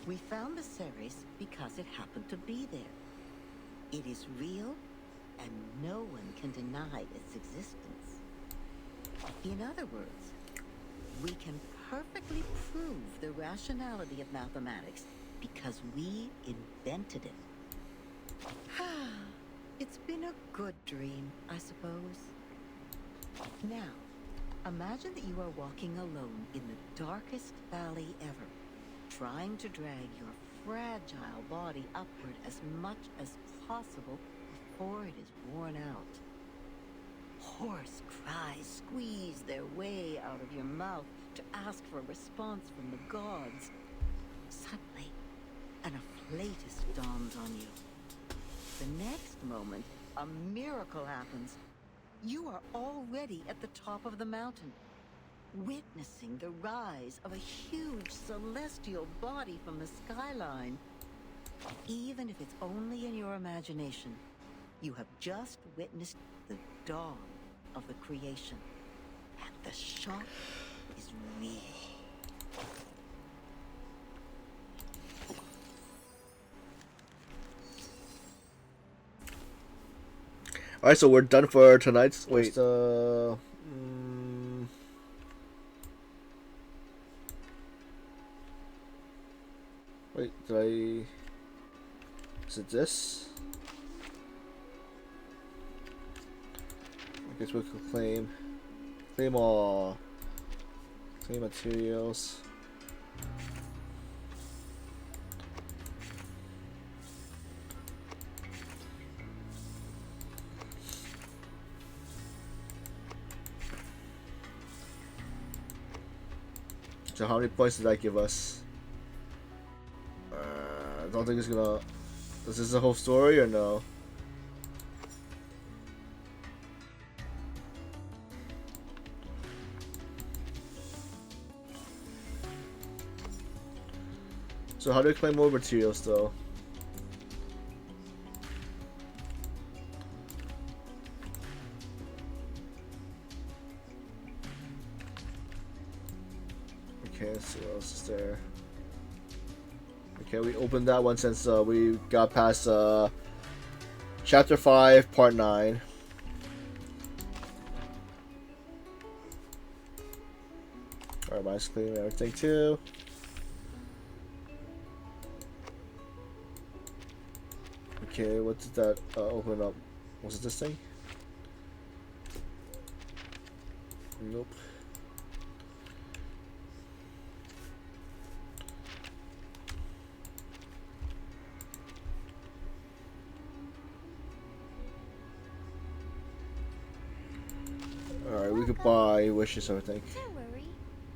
We found the Ceres because it happened to be there. It is real, and no one can deny its existence. In other words, we can perfectly prove the rationality of mathematics because we invented it. It's been a good dream, I suppose. Now, imagine that you are walking alone in the darkest valley ever, trying to drag your fragile body upward as much as possible before it is worn out. Hoarse cries squeeze their way out of your mouth to ask for a response from the gods. Suddenly, an afflatus dawns on you. The next moment, a miracle happens. You are already at the top of the mountain, witnessing the rise of a huge celestial body from the skyline. Even if it's only in your imagination, you have just witnessed the dawn of the creation. And the shock is real. Alright, so we're done for tonight's. Wait, wait, did I? Is it this? I guess we could claim all, claim materials. So how many points did that give us? I don't think it's gonna. Is this the whole story or no? So how do I claim more materials though? Okay, let's see what else is there. Okay, we opened that one since we got past Chapter 5, Part 9. Alright, mine's cleaning everything too. Okay, what did that open up? Was it this thing? Nope. Alright, we could buy wishes, I think. Don't worry.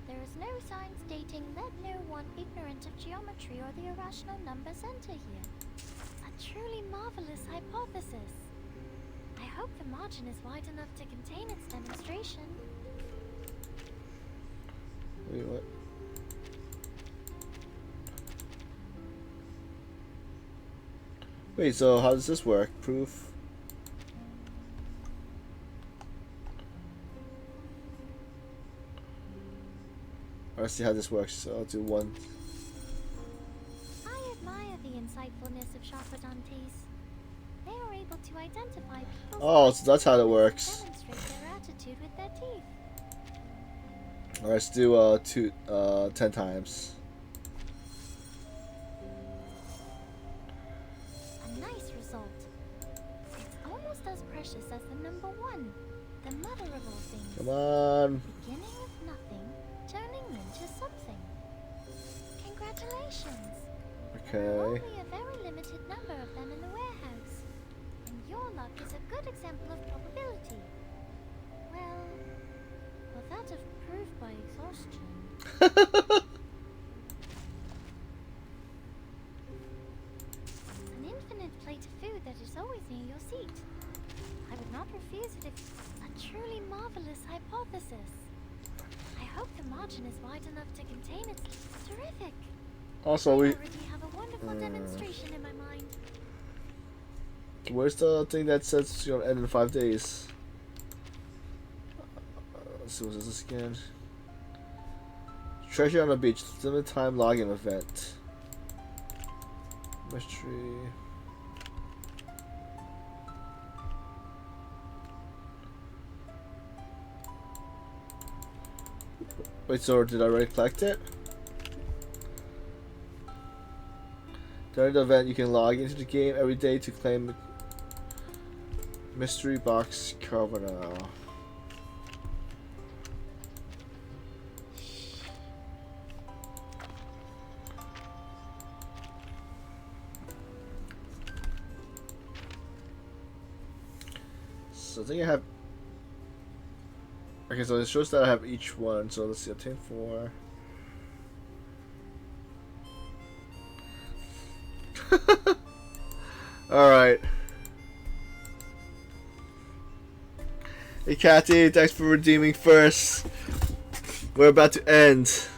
There is no sign stating that no one ignorant of geometry or the irrational numbers enter here. A truly marvelous hypothesis. I hope the margin is wide enough to contain its demonstration. Wait, what? Wait, so how does this work? Proof? Let's see how this works. So I'll do one. I admire the insightfulness of Sharpadontes. They are able to identify people's Oh, so that's how it works. demonstrate their attitude with their teeth. Alright, let's do 10 times. A nice result. It's almost as precious as the number 1, the mother of all things. Come on. Beginning with nothing, turning into something. Congratulations. There are Okay. only a very limited number of them in the warehouse. And your luck is a good example of probability. Well, that of proof by exhaustion. An infinite plate of food that is always near your seat. I would not refuse it if a truly marvelous hypothesis. I hope the margin is wide enough to contain it. Terrific. Also, I we. already have a wonderful demonstration in my mind. Where's the thing that says it's gonna end in 5 days? Let's see, what is this again? Treasure on the beach, limited time login event. Mystery. Wait, so did I already collect it? During the event, you can log into the game every day to claim Mystery Box Carbonell. So I think I have Okay, so it shows that I have each one. So let's see, obtain 4. Alright. Hey Cathy, thanks for redeeming first. We're about to end.